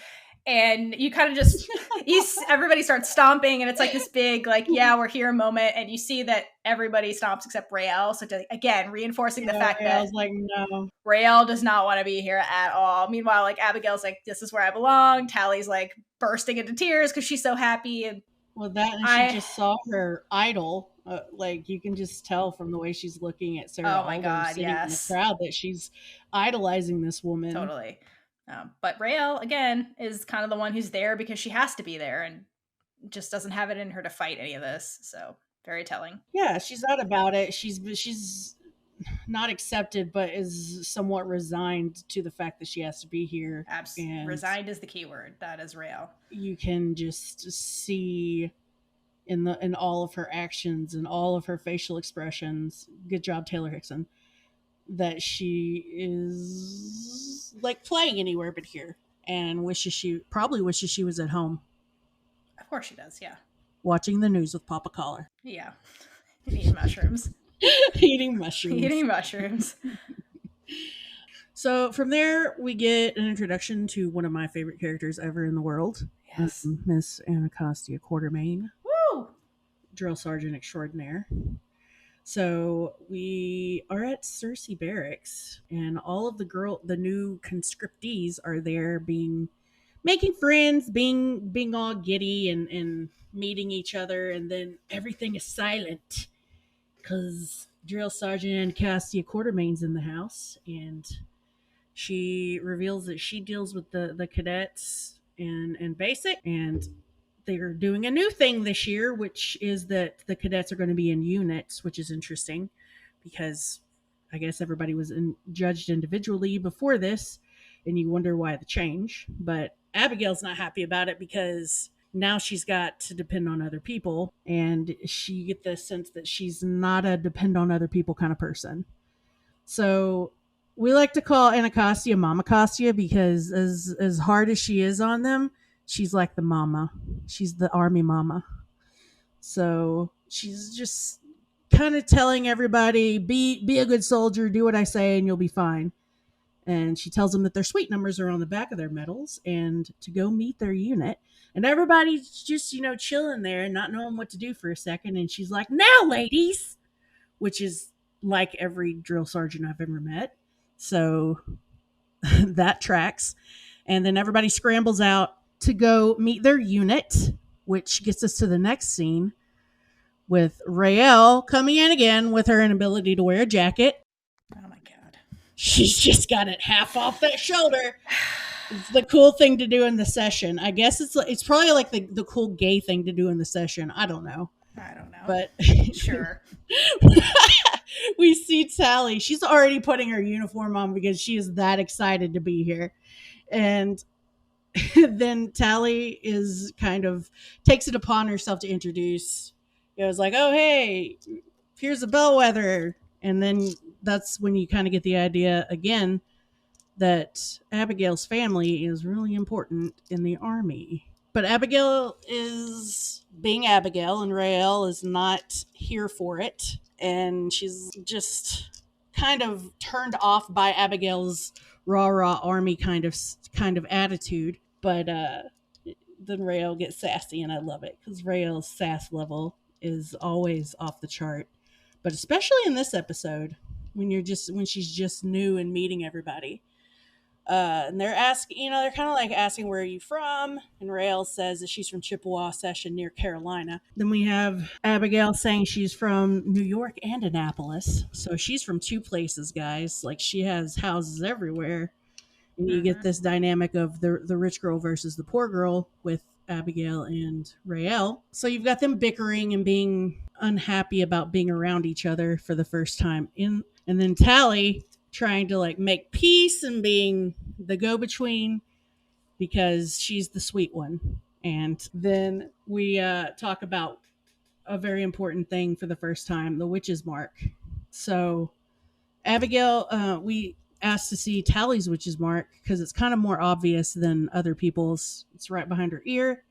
and you kind of just everybody starts stomping, and it's like this big like, yeah, we're here moment, and you see that everybody stomps except Raylla. So again, reinforcing the fact that like, no, Raylla does not want to be here at all. Meanwhile, like Abigail's like, this is where I belong. Tally's like bursting into tears because she's so happy. And she just saw her idol. Like, you can just tell from the way she's looking at Sarah Alder sitting in the crowd that she's idolizing this woman. Totally. But Raylla, again, is kind of the one who's there because she has to be there and just doesn't have it in her to fight any of this. So very telling. Yeah, she's not about it. She's not accepted, but is somewhat resigned to the fact that she has to be here. Absolutely. Resigned is the key word. That is Raylla. You can just see in all of her actions and all of her facial expressions. Good job, Taylor Hickson. That she is like playing anywhere but here, and probably wishes she was at home. Of course she does, yeah. Watching the news with Papa Collar. Yeah. Eating mushrooms. Eating mushrooms. Eating mushrooms. So from there, we get an introduction to one of my favorite characters ever in the world. Yes. Miss Anacostia Quartermain. Woo! Drill Sergeant Extraordinaire. So we are at Cersei Barracks, and all of the new conscriptees are there making friends, being all giddy and meeting each other, and then everything is silent because Drill Sergeant Anacostia Quartermain's in the house, and she reveals that she deals with the cadets and basic, and they're doing a new thing this year, which is that the cadets are going to be in units, which is interesting because I guess everybody was judged individually before this, and you wonder why the change. But Abigail's not happy about it because now she's got to depend on other people, and she get the sense that she's not a depend on other people kind of person. So we like to call Anacostia Mama Costia because as hard as she is on them, she's like the mama. She's the army mama. So she's just kind of telling everybody, be a good soldier, do what I say, and you'll be fine. And she tells them that their suite numbers are on the back of their medals and to go meet their unit. And everybody's just, chilling there and not knowing what to do for a second. And she's like, now, ladies, which is like every drill sergeant I've ever met. So that tracks. And then everybody scrambles out to go meet their unit, which gets us to the next scene with Raylla coming in again with her inability to wear a jacket. Oh my god. She's just got it half off that shoulder. It's the cool thing to do in the session. I guess it's probably like the cool gay thing to do in the session. I don't know. But sure. We see Tally. She's already putting her uniform on because she is that excited to be here. And then Tally is kind of takes it upon herself to introduce. It was like, oh, hey, here's a bellwether. And then that's when you kind of get the idea again that Abigail's family is really important in the army. But Abigail is being Abigail, and Raylla is not here for it. And she's just kind of turned off by Abigail's rah army kind of attitude. But then Raylla gets sassy, and I love it because Raylla's sass level is always off the chart. But especially in this episode, when she's just new and meeting everybody. And they're asking, they're kind of like asking, where are you from? And Raylla says that she's from Chippewa Session near Carolina. Then we have Abigail saying she's from New York and Annapolis. So she's from two places, guys. Like, she has houses everywhere. And you get this dynamic of the rich girl versus the poor girl with Abigail and Raylla. So you've got them bickering and being unhappy about being around each other for the first time. And then Tally trying to like make peace and being the go-between because she's the sweet one. And then we talk about a very important thing for the first time, the witch's mark. So Abigail, we asked to see Tally's witch's mark because it's kind of more obvious than other people's. It's right behind her ear.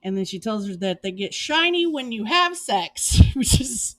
And then she tells her that they get shiny when you have sex, which is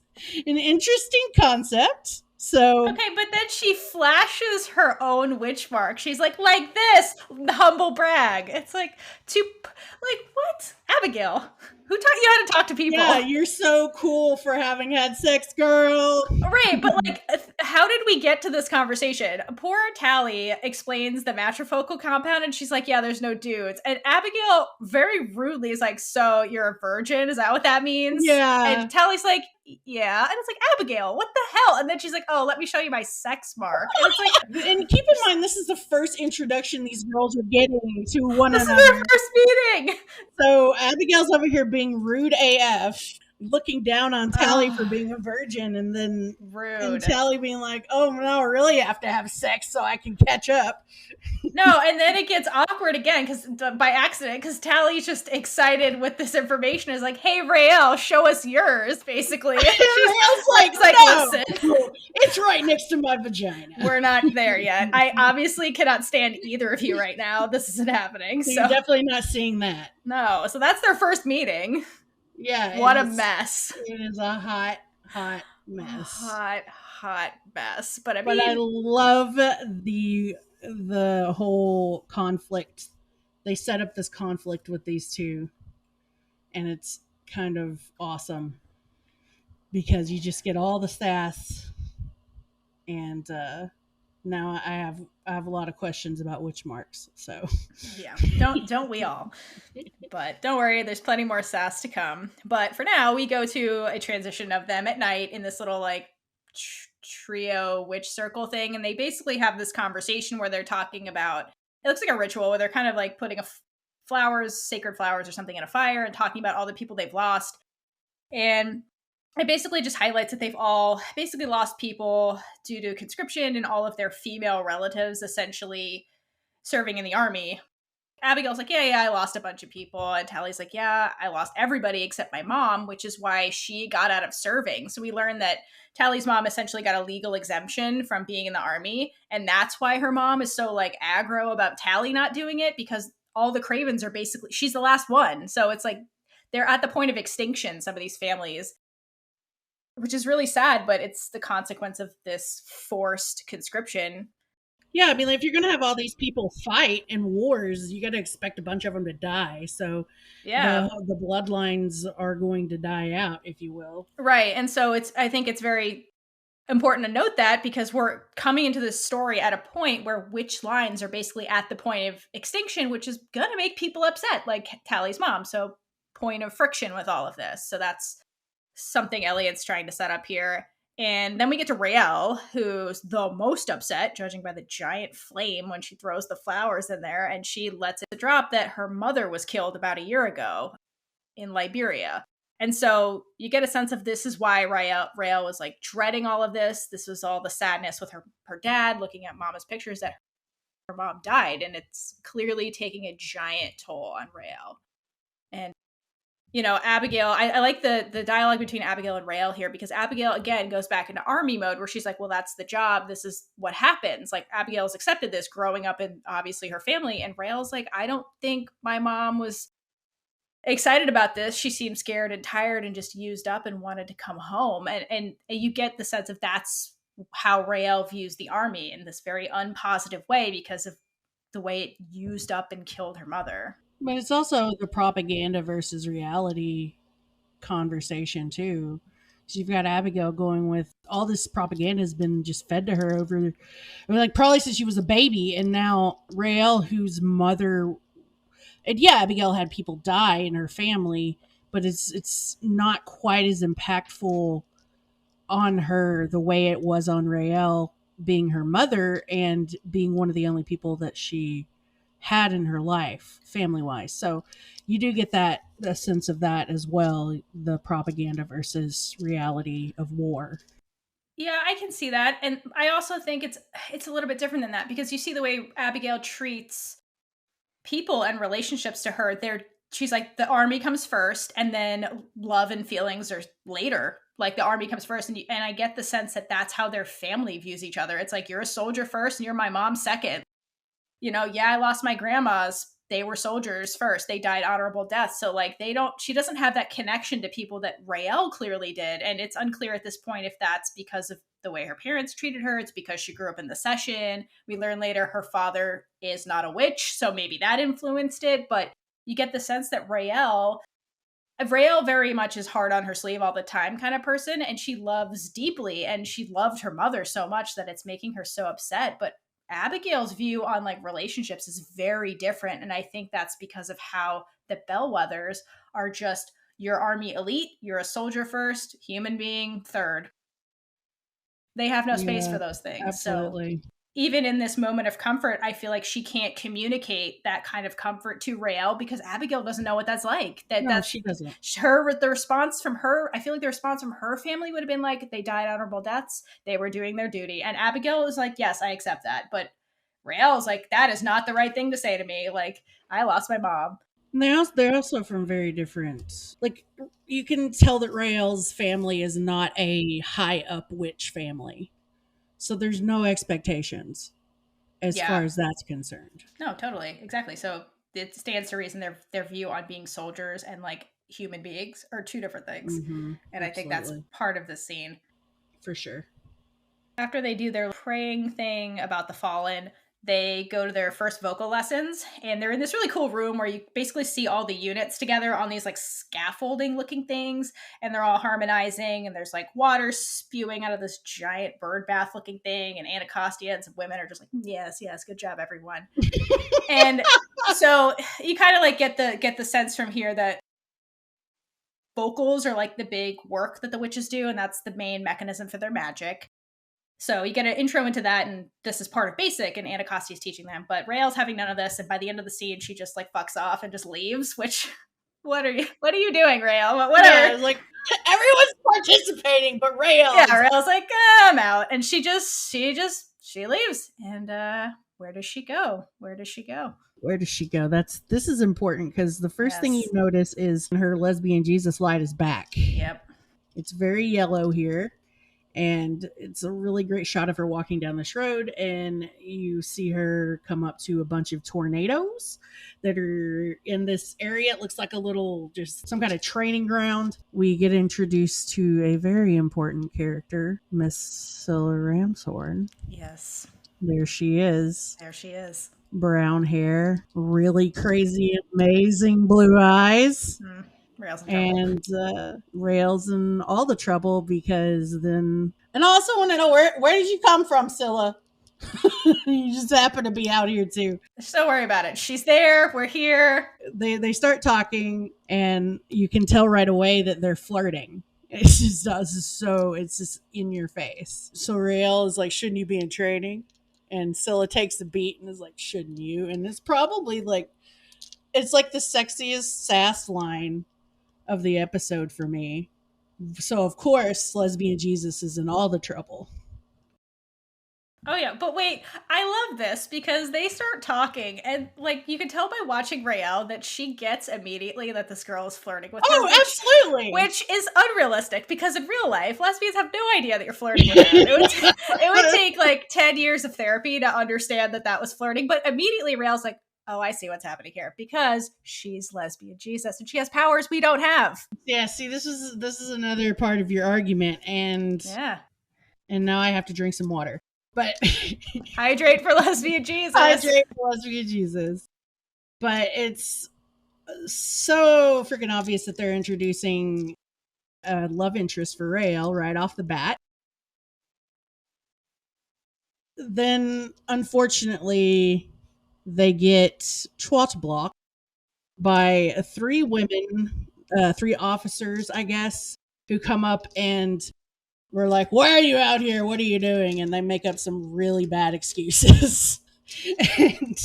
an interesting concept. So okay, but then she flashes her own witch mark. She's like this, humble brag. It's like what? Abigail, who taught you how to talk to people? Yeah, you're so cool for having had sex, girl. Right, but how did we get to this conversation? Poor Tally explains the matrifocal compound, and she's like, yeah, there's no dudes. And Abigail very rudely is like, so you're a virgin? Is that what that means? Yeah. And Tally's like, yeah. And it's like, Abigail, what the hell? And then she's like, oh, let me show you my sex mark. And it's like, and keep in mind, this is the first introduction these girls are getting to one another. This is their first meeting. So Abigail's over here being rude AF, looking down on Tally for being a virgin, and then rude. And Tally being like, oh no, I really have to have sex so I can catch up. No, and then it gets awkward again because by accident, because Tally's just excited with this information. Is like, hey, Raylla, show us yours, basically. And Raylla's like, no, listen, it's right next to my vagina. We're not there yet. I obviously cannot stand either of you right now. This isn't happening. So you're definitely not seeing that. No, so that's their first meeting. Yeah. What a mess. It is a hot mess. Hot mess. But I love the whole conflict. They set up this conflict with these two, and it's kind of awesome because you just get all the sass, and now I have a lot of questions about witch marks. So yeah, don't we all? But don't worry, there's plenty more sass to come. But for now, we go to a transition of them at night in this little trio witch circle thing, and they basically have this conversation where they're talking about, it looks like a ritual where they're kind of like putting sacred flowers or something in a fire and talking about all the people they've lost. And it basically just highlights that they've all basically lost people due to conscription and all of their female relatives essentially serving in the army. Abigail's like, yeah, I lost a bunch of people. And Tally's like, yeah, I lost everybody except my mom, which is why she got out of serving. So we learned that Tally's mom essentially got a legal exemption from being in the army. And that's why her mom is so like aggro about Tally not doing it, because all the Cravens are basically, she's the last one. So it's like they're at the point of extinction, some of these families, which is really sad, but it's the consequence of this forced conscription. Yeah, I mean, if you're going to have all these people fight in wars, you got to expect a bunch of them to die. So Yeah. the bloodlines are going to die out, if you will. Right. And so I think it's very important to note that, because we're coming into this story at a point where witch lines are basically at the point of extinction, which is going to make people upset, like Tally's mom. So point of friction with all of this. So that's something Elliot's trying to set up here. And then we get to Raylla, who's the most upset, judging by the giant flame when she throws the flowers in there, and she lets it drop that her mother was killed about a year ago in Liberia. And so you get a sense of this is why Raylla was like dreading all of this. This was all the sadness with her dad looking at Mama's pictures that her mom died, and it's clearly taking a giant toll on Raylla. And Abigail, I like the dialogue between Abigail and Raylla here, because Abigail, again, goes back into army mode where she's like, well, that's the job. This is what happens. Like, Abigail's accepted this growing up in, obviously, her family. And Raylla's like, I don't think my mom was excited about this. She seemed scared and tired and just used up and wanted to come home. And you get the sense of that's how Raylla views the army, in this very unpositive way, because of the way it used up and killed her mother. But it's also the propaganda versus reality conversation, too. So you've got Abigail going with all this propaganda has been just fed to her over, like, probably since she was a baby. And now Raylla, whose mother, and yeah, Abigail had people die in her family, but it's not quite as impactful on her the way it was on Raylla, being her mother and being one of the only people that she had in her life, family wise. So you do get that a sense of that as well, the propaganda versus reality of war. Yeah, I can see that. And I also think it's a little bit different than that, because you see the way Abigail treats people and relationships to her. She's like, the army comes first, and then love and feelings are later. Like, the army comes first, and I get the sense that that's how their family views each other. It's like, you're a soldier first and you're my mom second. Yeah, I lost my grandmas. They were soldiers first. They died honorable deaths. So like, she doesn't have that connection to people that Raylla clearly did. And it's unclear at this point if that's because of the way her parents treated her. It's because she grew up in the session. We learn later her father is not a witch, so maybe that influenced it. But you get the sense that Raylla very much is hard on her sleeve all the time kind of person, and she loves deeply, and she loved her mother so much that it's making her so upset. But Abigail's view on like relationships is very different, and I think that's because of how the Bellwethers are just your army elite, you're a soldier first, human being third. They have no space Yeah, for those things. absolutely. So even in this moment of comfort, I feel like she can't communicate that kind of comfort to Raylla, because Abigail doesn't know what that's like. No, That's she doesn't. the response from her. I feel like the response from her family would have been like, they died honorable deaths. They were doing their duty. And Abigail is like, yes, I accept that. But Raylla's like, that is not the right thing to say to me. Like, I lost my mom. And they're also from very different. Like, you can tell that Rael's family is not a high up witch family, so there's no expectations as Yeah. far as that's concerned. No, totally. Exactly. So it stands to reason their view on being soldiers and like human beings are two different things. Mm-hmm. And I think that's Absolutely, part of the scene. for sure. After they do their praying thing about the fallen, they go to their first vocal lessons, and they're in this really cool room where you basically see all the units together on these like scaffolding looking things, and they're all harmonizing, and there's like water spewing out of this giant bird bath looking thing, and Anacostia and some women are just like, yes, good job, everyone. And so you kind of like get the sense from here that vocals are like the big work that the witches do, and that's the main mechanism for their magic. So you get an intro into that, and this is part of basic, and Anacostia is teaching them. But Rael's having none of this, and by the end of the scene, she just like fucks off and just leaves. Which, what are you doing, Rael? Whatever. Yeah, like, everyone's participating, but Rael. Yeah, Rael's like, I'm out, and she leaves, and where does she go? Where does she go? Where does she go? This is important because the first thing you Yes. notice is her lesbian Jesus light is back. Yep. It's very yellow here, and it's a really great shot of her walking down this road, and you see her come up to a bunch of tornadoes that are in this area. It looks like a little, just some kind of training ground. We get introduced to a very important character, Miss Scylla Ramshorn. Yes. There she is. There she is. Brown hair, really crazy, amazing blue eyes. Rails in trouble. And Rails in all the trouble because then. And I also want to know where did you come from, Scylla? You just happen to be out here too. Don't worry about it. She's there. We're here. They start talking, and you can tell right away that they're flirting. It's just in your face. So Rael is like, shouldn't you be in training? And Scylla takes the beat and is like, shouldn't you? And it's probably like, it's like the sexiest sass line of the episode for me. So of course, Lesbian Jesus is in all the trouble. Oh yeah, but wait, I love this because they start talking, and like you can tell by watching Raylla that she gets immediately that this girl is flirting with her. Absolutely. Which is unrealistic because in real life, lesbians have no idea that you're flirting with them. It would take like 10 years of therapy to understand that was flirting, but immediately Raylla's like, oh, I see what's happening here because she's Lesbian Jesus and she has powers we don't have. Yeah, see, this is another part of your argument, and now I have to drink some water. But hydrate for Lesbian Jesus. Hydrate for Lesbian Jesus. But it's so freaking obvious that they're introducing a love interest for Rael right off the bat. Then, unfortunately, they get twat blocked by three women, three officers, I guess, who come up and we're like, why are you out here? What are you doing? And they make up some really bad excuses. And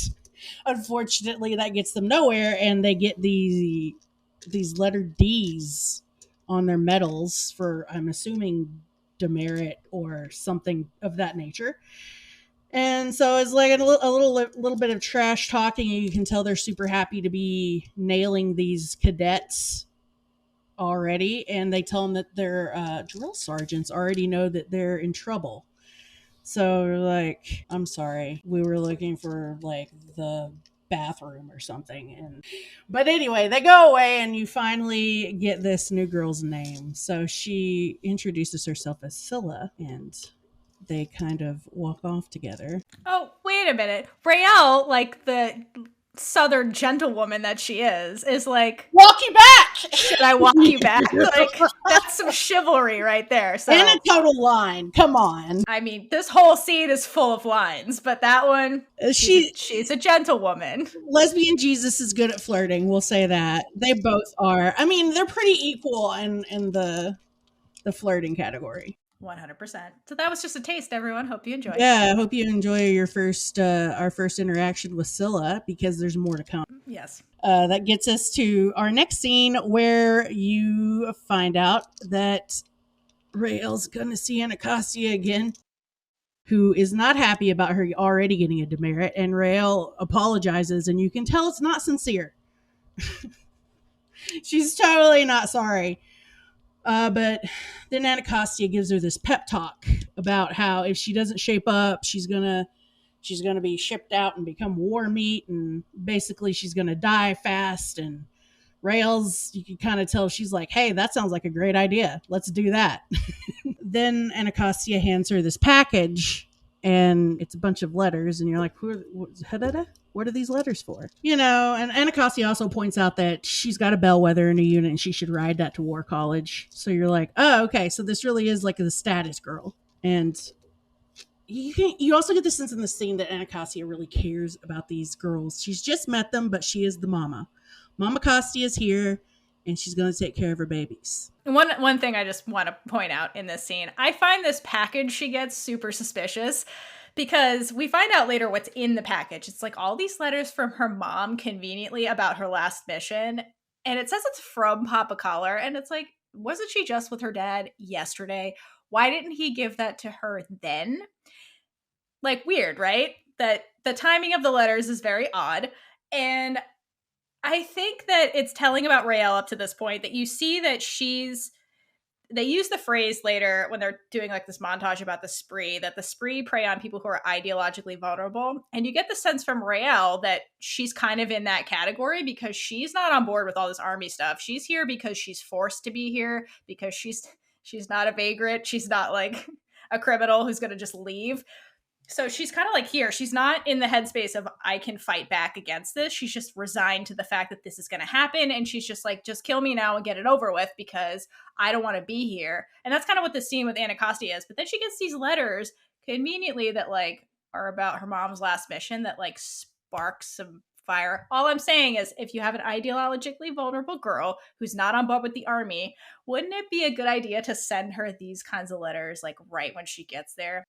unfortunately, that gets them nowhere. And they get these letter D's on their medals for, I'm assuming, demerit or something of that nature. And so it's like a little bit of trash talking, and you can tell they're super happy to be nailing these cadets already, and they tell them that their drill sergeants already know that they're in trouble. So like, I'm sorry, we were looking for like the bathroom or something. But anyway, they go away, and you finally get this new girl's name. So she introduces herself as Scylla, and they kind of walk off together. Oh, wait a minute. Raylla, like the southern gentlewoman that she is like, walk you back. Should I walk you back? Like, that's some chivalry right there. So, and a total line. Come on. I mean, this whole scene is full of lines, but that one, she's a gentlewoman. Lesbian Jesus is good at flirting. We'll say that. They both are. I mean, they're pretty equal in the flirting category. 100%. So that was just a taste, everyone. Hope you enjoyed. Yeah, I hope you enjoy your our first interaction with Scylla, because there's more to come. Yes. That gets us to our next scene, where you find out that Rael's going to see Anacostia again, who is not happy about her already getting a demerit, and Rael apologizes, and you can tell it's not sincere. She's totally not sorry. But then Anacostia gives her this pep talk about how if she doesn't shape up, she's gonna be shipped out and become war meat, and basically she's gonna die fast. And Rails, you can kind of tell she's like, hey, that sounds like a great idea. Let's do that. Then Anacostia hands her this package, and it's a bunch of letters, and you're like, what are these letters for? You know, and Anacostia also points out that she's got a bellwether in a unit and she should ride that to war college. So you're like, oh, okay, so this really is like a status girl. And you also get the sense in the scene that Anacostia really cares about these girls. She's just met them, but she is the mama. Mama Costia is here, and she's going to take care of her babies. One thing I just want to point out in this scene, I find this package she gets super suspicious, because we find out later what's in the package. It's like all these letters from her mom, conveniently, about her last mission, and it says it's from Papa Collar, and it's like, wasn't she just with her dad yesterday? Why didn't he give that to her then? Like, weird, right? that the timing of the letters is very odd. And I think that it's telling about Raylla up to this point that you see that they use the phrase later when they're doing like this montage about the spree, that the spree prey on people who are ideologically vulnerable. And you get the sense from Raylla that she's kind of in that category because she's not on board with all this army stuff. She's here because she's forced to be here, because she's not a vagrant. She's not like a criminal who's going to just leave. So she's kind of like here. She's not in the headspace of I can fight back against this. She's just resigned to the fact that this is going to happen. And she's just like, just kill me now and get it over with because I don't want to be here. And that's kind of what the scene with Anacostia is. But then she gets these letters conveniently that like are about her mom's last mission that like spark some fire. All I'm saying is if you have an ideologically vulnerable girl who's not on board with the army, wouldn't it be a good idea to send her these kinds of letters like right when she gets there?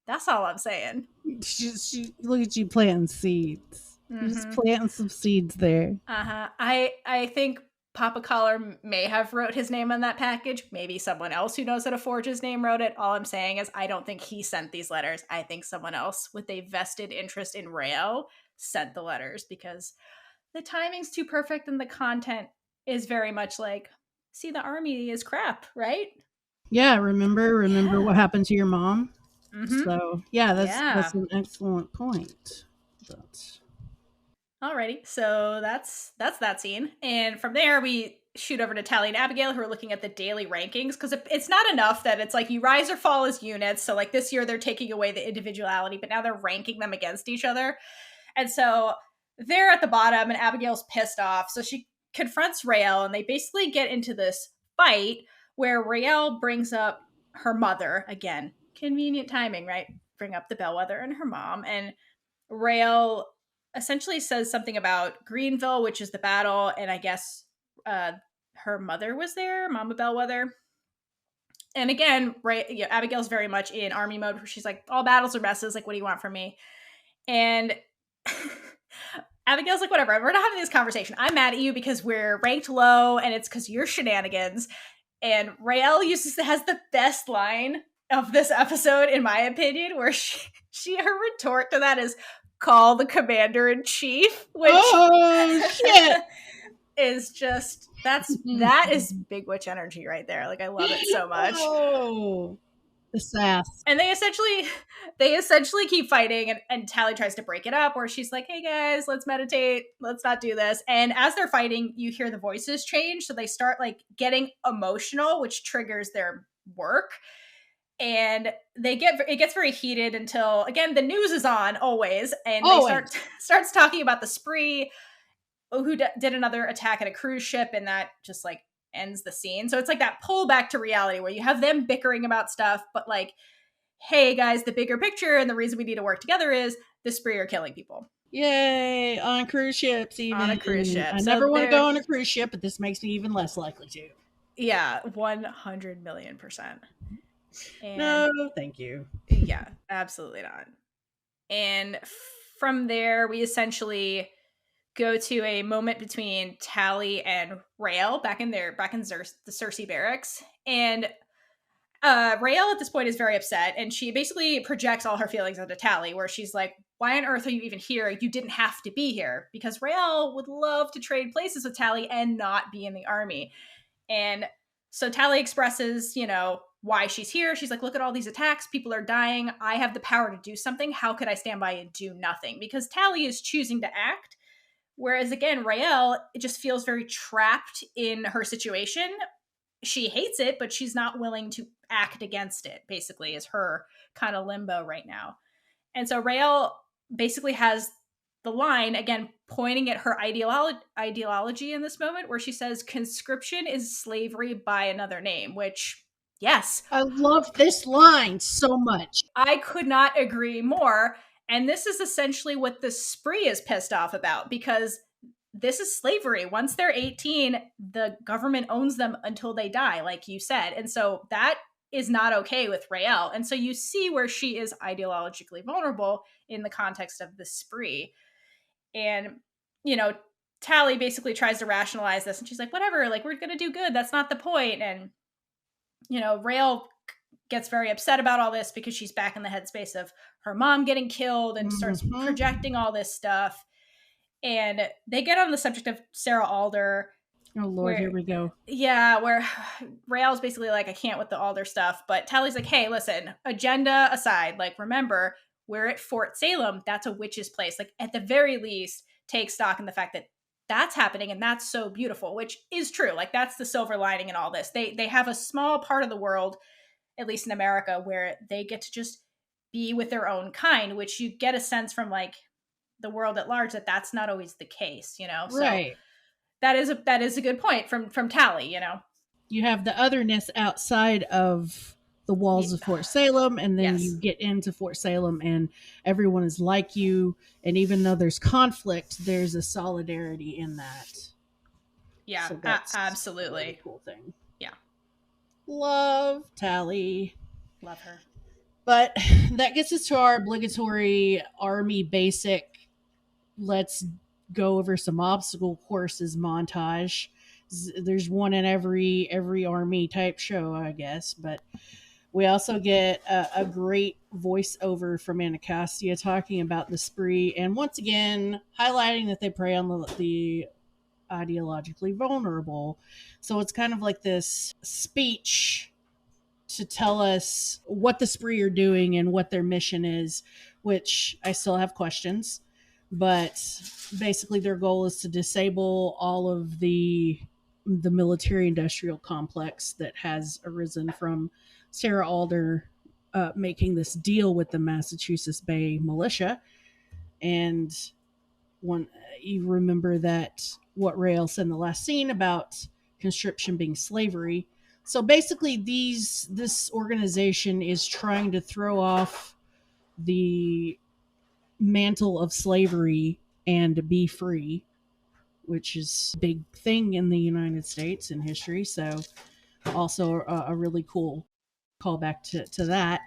That's all I'm saying. She look at you planting seeds. You're just planting some seeds there. I think Papa Collar may have wrote his name on that package. Maybe someone else who knows how to forge his name wrote it. All I'm saying is I don't think he sent these letters. I think someone else with a vested interest in Raylla sent the letters because the timing's too perfect and the content is very much like, see, the army is crap, right? Yeah, remember what happened to your mom? Mm-hmm. So that's an excellent point. Alrighty, so that's that scene, and from there we shoot over to Tally and Abigail, who are looking at the daily rankings because it's not enough that it's like you rise or fall as units. So like this year they're taking away the individuality, but now they're ranking them against each other, and so they're at the bottom, and Abigail's pissed off, so she confronts Raylla, and they basically get into this fight where Raylla brings up her mother again. Convenient timing, right? Bring up the bellwether and her mom, and Raylla essentially says something about Greenville, which is the battle, and I guess her mother was there, Mama Bellwether. And again, Abigail's very much in army mode where she's like, all battles are messes, like, what do you want from me? And Abigail's like, whatever, we're not having this conversation. I'm mad at you because we're ranked low, and it's because you're shenanigans. And Raylla has the best line of this episode, in my opinion, where her retort to that is, call the commander-in-chief, which shit is just that is big witch energy right there. Like, I love it so much. The sass. And they essentially keep fighting, and Tally tries to break it up where she's like, hey guys, let's meditate, let's not do this. And as they're fighting, you hear the voices change, so they start like getting emotional, which triggers their work. And it gets very heated until again the news is on always, and they starts talking about the spree who did another attack at a cruise ship, and that just like ends the scene. So it's like that pull back to reality where you have them bickering about stuff, but like, hey guys, the bigger picture and the reason we need to work together is the spree are killing people. Yay, on cruise ships even. On a cruise ship. I never want to go on a cruise ship, but this makes me even less likely to. Yeah, 100 million %. And no, thank you. Yeah, absolutely not. And from there, we essentially go to a moment between Tally and Raylla back in the Cersei barracks. And Raylla at this point is very upset, and she basically projects all her feelings onto Tally, where she's like, why on earth are you even here? You didn't have to be here. Because Raylla would love to trade places with Tally and not be in the army. And so Tally expresses, why she's here. She's like, look at all these attacks. People are dying. I have the power to do something. How could I stand by and do nothing? Because Tally is choosing to act. Whereas again, Raylla, it just feels very trapped in her situation. She hates it, but she's not willing to act against it, basically, is her kind of limbo right now. And so Raylla basically has the line, again, pointing at her ideology in this moment, where she says, conscription is slavery by another name, which, yes. I love this line so much. I could not agree more. And this is essentially what the spree is pissed off about, because this is slavery. Once they're 18, the government owns them until they die, like you said. And so that is not okay with Raylla. And so you see where she is ideologically vulnerable in the context of the spree. And, Tally basically tries to rationalize this, and she's like, whatever, like, we're going to do good. That's not the point. And, Raylla gets very upset about all this because she's back in the headspace of her mom getting killed and starts projecting all this stuff. And they get on the subject of Sarah Alder. Oh Lord, here we go. Yeah, where Raylla's basically like, I can't with the Alder stuff. But Tally's like, hey, listen, agenda aside, like, remember, we're at Fort Salem. That's a witch's place. Like, at the very least, take stock in the fact that that's happening and that's so beautiful, which is true. Like, that's the silver lining in all this. They have a small part of the world, at least in America, where they get to just be with their own kind, which you get a sense from, like, the world at large that that's not always the case, you know? Right. So that is a good point from Tally, you know? You have the otherness outside of the walls of Fort Salem, and then you get into Fort Salem and everyone is like you, and even though there's conflict, there's a solidarity in that. Yeah, so that's absolutely. a really cool thing. Yeah. Love Tally. Love her. But that gets us to our obligatory army basic, let's go over some obstacle courses montage. There's one in every army type show, I guess, but we also get a great voiceover from Anacostia talking about the spree, and once again highlighting that they prey on the ideologically vulnerable. So it's kind of like this speech to tell us what the spree are doing and what their mission is, which I still have questions. But basically their goal is to disable all of the military industrial complex that has arisen from Sarah Alder making this deal with the Massachusetts Bay militia. And you remember that what Raylla said in the last scene about conscription being slavery. So basically this organization is trying to throw off the mantle of slavery and be free, which is a big thing in the United States in history. So also a really cool callback to that.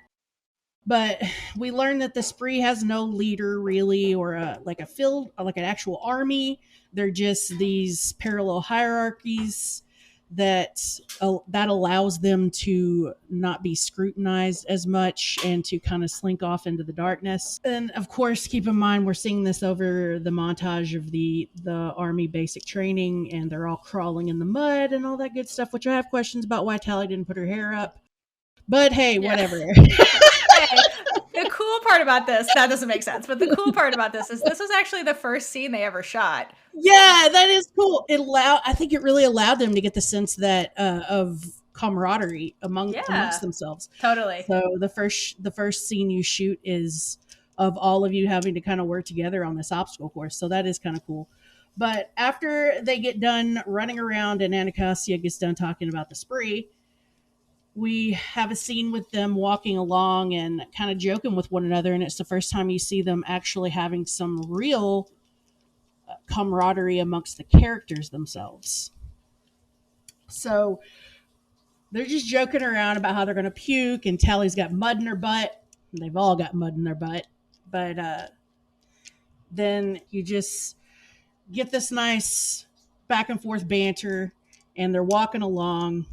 But we learned that the spree has no leader really, or like an actual army. They're just these parallel hierarchies that allows them to not be scrutinized as much and to kind of slink off into the darkness. And of course, keep in mind we're seeing this over the montage of the army basic training, and they're all crawling in the mud and all that good stuff, which I have questions about why Tally didn't put her hair up. But hey, whatever. The cool part about this, that doesn't make sense, but the cool part about this is this was actually the first scene they ever shot. Yeah, that is cool. I think it really allowed them to get the sense that of camaraderie amongst themselves. Totally. So the first scene you shoot is of all of you having to kind of work together on this obstacle course. So that is kind of cool. But after they get done running around and Anacostia gets done talking about the spree, we have a scene with them walking along and kind of joking with one another. And it's the first time you see them actually having some real camaraderie amongst the characters themselves. So they're just joking around about how they're going to puke, and Tally's got mud in her butt. They've all got mud in their butt. But then you just get this nice back and forth banter, and they're walking along.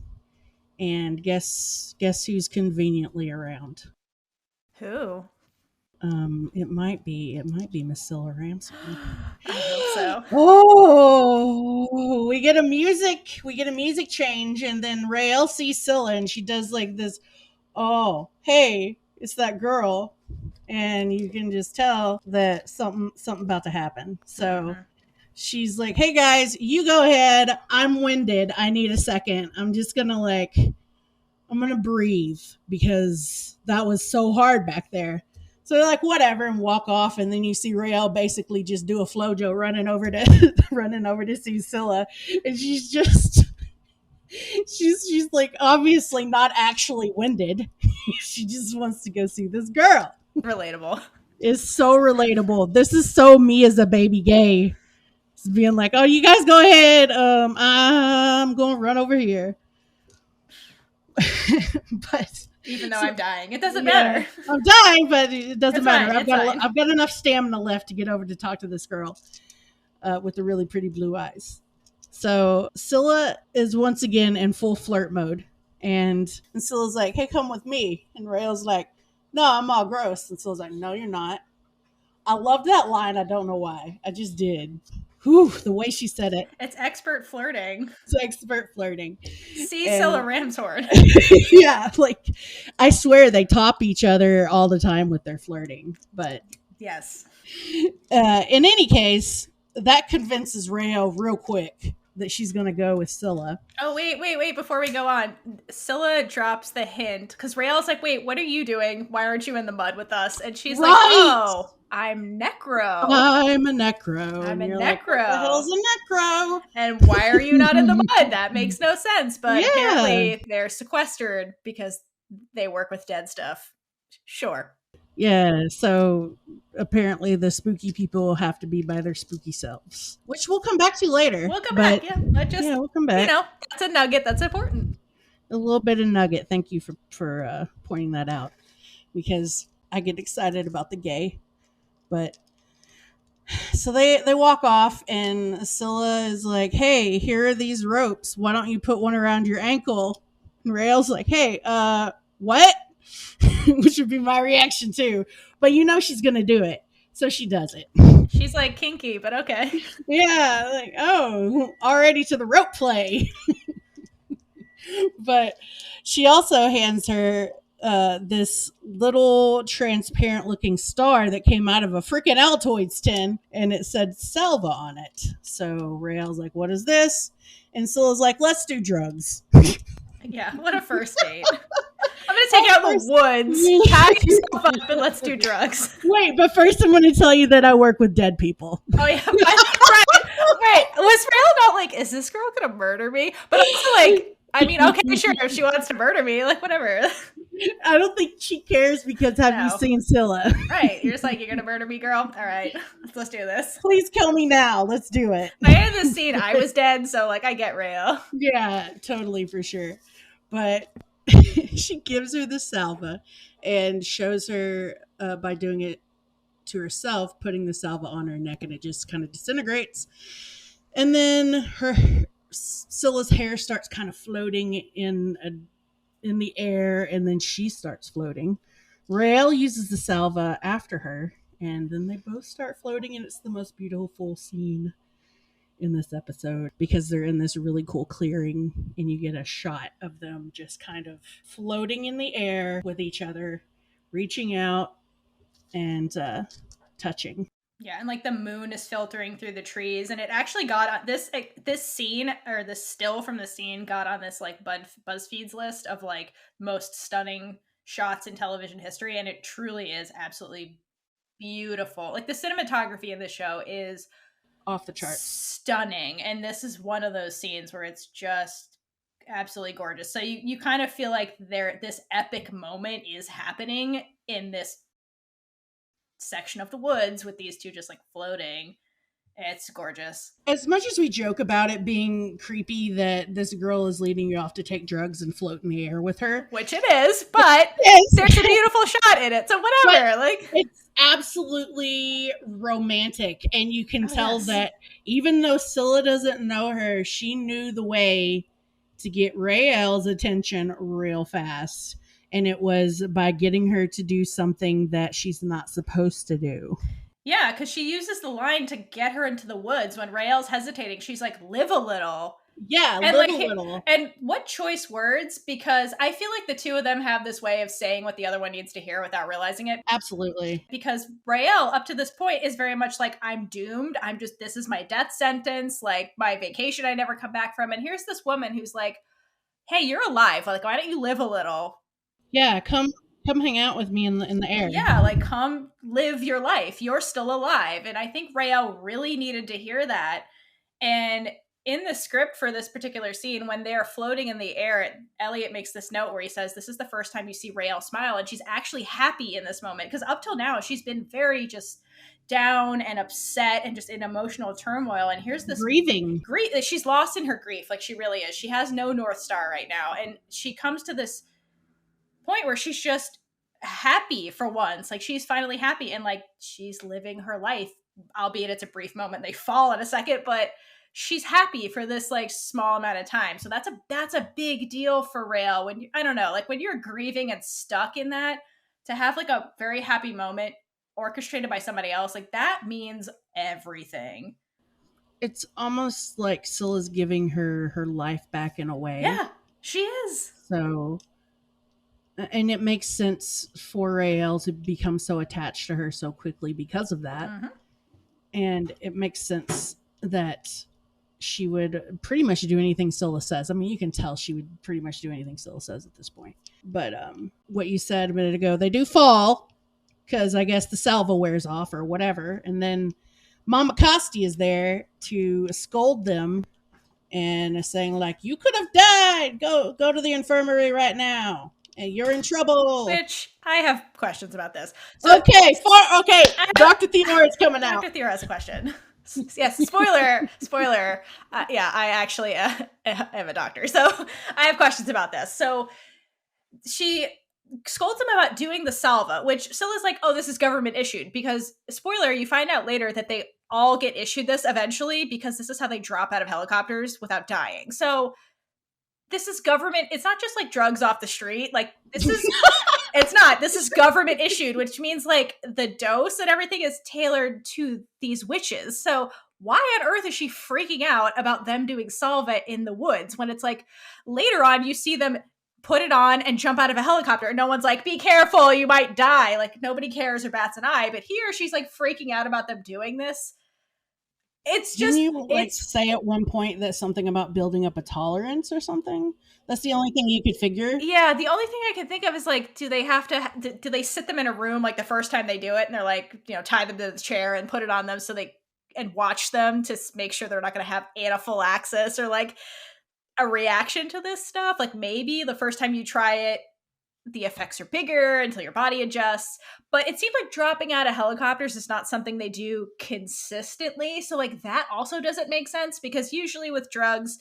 And guess who's conveniently around? Who? It might be Miss Scylla Ramsey. I hope so. Oh, we get a music change, and then Raylla sees Scylla, and she does like this. Oh, hey, it's that girl, and you can just tell that something about to happen. So. She's like, hey guys, you go ahead. I'm winded. I need a second. I'm just going to breathe because that was so hard back there. So they're like, whatever, and walk off. And then you see Raylla basically just do a flojo running over to see Scylla. And she's just, she's like obviously not actually winded. She just wants to go see this girl. Relatable. It's so relatable. This is so me as a baby gay. Being like, oh, you guys go ahead. I'm going to run over here. But even though I'm dying, it doesn't matter. I'm dying, but it doesn't matter. Fine, I've got enough stamina left to get over to talk to this girl with the really pretty blue eyes. So Scylla is once again in full flirt mode. And Scylla's like, hey, come with me. And Raylla's like, no, I'm all gross. And Scylla's like, no, you're not. I love that line. I don't know why. I just did. Whew, the way she said it. It's expert flirting. It's expert flirting. See Scylla And Ramshorn. yeah, like I swear they top each other all the time with their flirting. But yes. In any case, that convinces Rayo real quick that she's going to go with Scylla. Oh, wait. Before we go on, Scylla drops the hint because Rael's like, wait, what are you doing? Why aren't you in the mud with us? And she's like, oh, I'm necro. I'm a necro. I'm and a you're necro. Like, what the hell's a necro? And why are you not in the mud? That makes no sense. But Yeah. apparently they're sequestered because they work with dead stuff. Sure. Yeah, so apparently the spooky people have to be by their spooky selves, which we'll come back to later. We'll come back, yeah. But just, we'll come back. You know, that's a nugget that's important. A little bit of nugget. Thank you for pointing that out, because I get excited about the gay. But so they walk off, and Scylla is like, hey, here are these ropes. Why don't you put one around your ankle? And Rael's like, hey, what? Which would be my reaction too. But you know she's gonna do it, so she does it. She's like kinky, but okay. Yeah, like, oh, already to the rope play. But she also hands her this little transparent looking star that came out of a freaking Altoids tin, and it said Salva on it. So Rael's like, what is this? And Scylla's like, let's do drugs. Yeah, what a first date. I'm going to take you out in the woods, pack yourself up, and let's do drugs. Wait, but first I'm going to tell you that I work with dead people. Oh, yeah. Right. Was Raylla not like, is this girl going to murder me? But also like, I mean, okay, sure, if she wants to murder me, like, whatever. I don't think she cares, because have you seen Scylla? Right. You're just like, you're going to murder me, girl? All right, let's do this. Please kill me now. Let's do it. By the end of the scene, I was dead, so, like, I get Raylla. Yeah, totally, for sure. But she gives her the salva and shows her by doing it to herself, putting the salva on her neck, and it just kind of disintegrates. And then Scylla's hair starts kind of floating in the air, and then she starts floating. Raelle uses the salva after her, and then they both start floating, and it's the most beautiful scene in this episode, because they're in this really cool clearing, and you get a shot of them just kind of floating in the air with each other, reaching out and touching. Yeah, and like the moon is filtering through the trees, and it actually got on this scene, or this still from the scene got on this like BuzzFeed's list of like most stunning shots in television history, and it truly is absolutely beautiful. Like the cinematography in the show is off the charts, stunning, and this is one of those scenes where it's just absolutely gorgeous. So you kind of feel like this epic moment is happening in this section of the woods with these two just like floating. It's gorgeous. As much as we joke about it being creepy that this girl is leading you off to take drugs and float in the air with her, which it is, but there's a beautiful shot in it, so whatever. But like, it's absolutely romantic, and you can tell that even though Scylla doesn't know her, she knew the way to get Raelle's attention real fast. And it was by getting her to do something that she's not supposed to do. Yeah, because she uses the line to get her into the woods when Raelle's hesitating. She's like, live a little. Yeah, live a little. And what choice words, because I feel like the two of them have this way of saying what the other one needs to hear without realizing it. Absolutely. Because Raelle, up to this point, is very much like, I'm doomed. This is my death sentence, like my vacation I never come back from. And here's this woman who's like, hey, you're alive. Like, why don't you live a little? Yeah, come hang out with me in the air. Yeah, like come live your life. You're still alive. And I think Raelle really needed to hear that. And in the script for this particular scene, when they're floating in the air, Elliot makes this note where he says, this is the first time you see Raelle smile. And she's actually happy in this moment. Because up till now, she's been very just down and upset and just in emotional turmoil. And here's this grieving. She's lost in her grief. Like she really is. She has no North Star right now. And she comes to this point where she's just happy for once. Like she's finally happy and like she's living her life, albeit it's a brief moment. They fall in a second, but she's happy for this like small amount of time. So that's a big deal for Raylla when I don't know, like when you're grieving and stuck in that, to have like a very happy moment orchestrated by somebody else, like that means everything. It's almost like Scylla's giving her life back in a way. Yeah, she is. So, and it makes sense for Rael to become so attached to her so quickly because of that. Mm-hmm. And it makes sense that she would pretty much do anything Scylla says. I mean, you can tell she would pretty much do anything Scylla says at this point. But what you said a minute ago, they do fall because I guess the salvo wears off or whatever. And then Mama Costi is there to scold them and saying like, "You could have died. Go to the infirmary right now, and you're in trouble." Which I have questions about this. So Okay, Dr. Theodore is coming out. Dr. Theodore has a question. Yes, spoiler. Yeah, I actually am a doctor, so I have questions about this. So she scolds him about doing the salva, which Scylla's like, oh, this is government issued, because spoiler, you find out later that they all get issued this eventually because this is how they drop out of helicopters without dying. So this is government. It's not just like drugs off the street. Like this is it's not. This is government issued, which means like the dose and everything is tailored to these witches. So why on earth is she freaking out about them doing salva in the woods when it's like later on you see them put it on and jump out of a helicopter and no one's like, be careful, you might die. Like nobody cares or bats an eye. But here she's like freaking out about them doing this. It's just Didn't you like say at one point that something about building up a tolerance or something? That's the only thing you could figure. Yeah, the only thing I can think of is like, do they have to? Do they sit them in a room like the first time they do it, and they're like, you know, tie them to the chair and put it on them so they and watch them to make sure they're not going to have anaphylaxis or like a reaction to this stuff? Like maybe the first time you try it, the effects are bigger until your body adjusts. But it seems like dropping out of helicopters is not something they do consistently. So like that also doesn't make sense because usually with drugs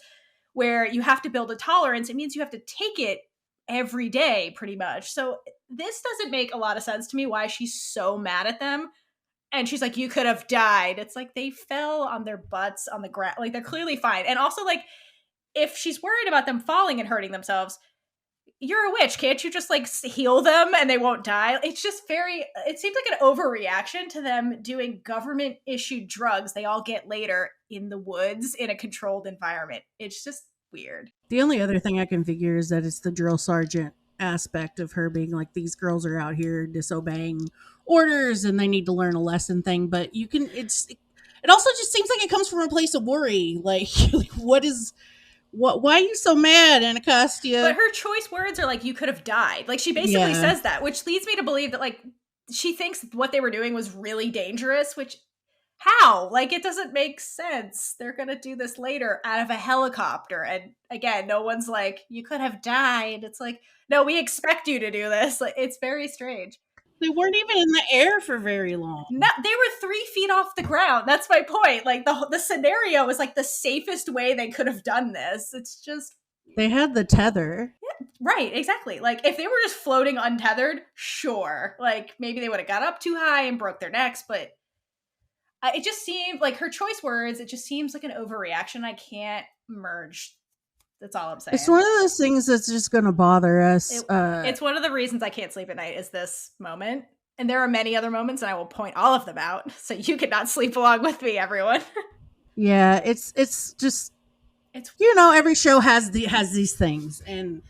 where you have to build a tolerance, it means you have to take it every day pretty much. So this doesn't make a lot of sense to me why she's so mad at them. And she's like, you could have died. It's like they fell on their butts on the ground. Like they're clearly fine. And also like if she's worried about them falling and hurting themselves, you're a witch. Can't you just like heal them and they won't die? It's just it seems like an overreaction to them doing government issued drugs they all get later in the woods in a controlled environment. It's just weird. The only other thing I can figure is that it's the drill sergeant aspect of her being like, these girls are out here disobeying orders and they need to learn a lesson thing. But it also just seems like it comes from a place of worry. Like, why are you so mad, Anacostia? But her choice words are like, you could have died. Like she basically says that, which leads me to believe that like she thinks what they were doing was really dangerous, which how? Like it doesn't make sense. They're going to do this later out of a helicopter. And again, no one's like, you could have died. It's like, no, we expect you to do this. Like it's very strange. They weren't even in the air for very long. No, they were 3 feet off the ground. That's my point. Like the scenario was like the safest way they could have done this. It's just they had the tether. Yeah, right, exactly. Like if they were just floating untethered, sure. Like maybe they would have got up too high and broke their necks, but it just seemed like her choice words. It just seems like an overreaction. I can't merge. That's all I'm saying. It's one of those things that's just going to bother us. It's one of the reasons I can't sleep at night is this moment. And there are many other moments, and I will point all of them out so you cannot sleep along with me, everyone. Yeah, it's just every show has these things, and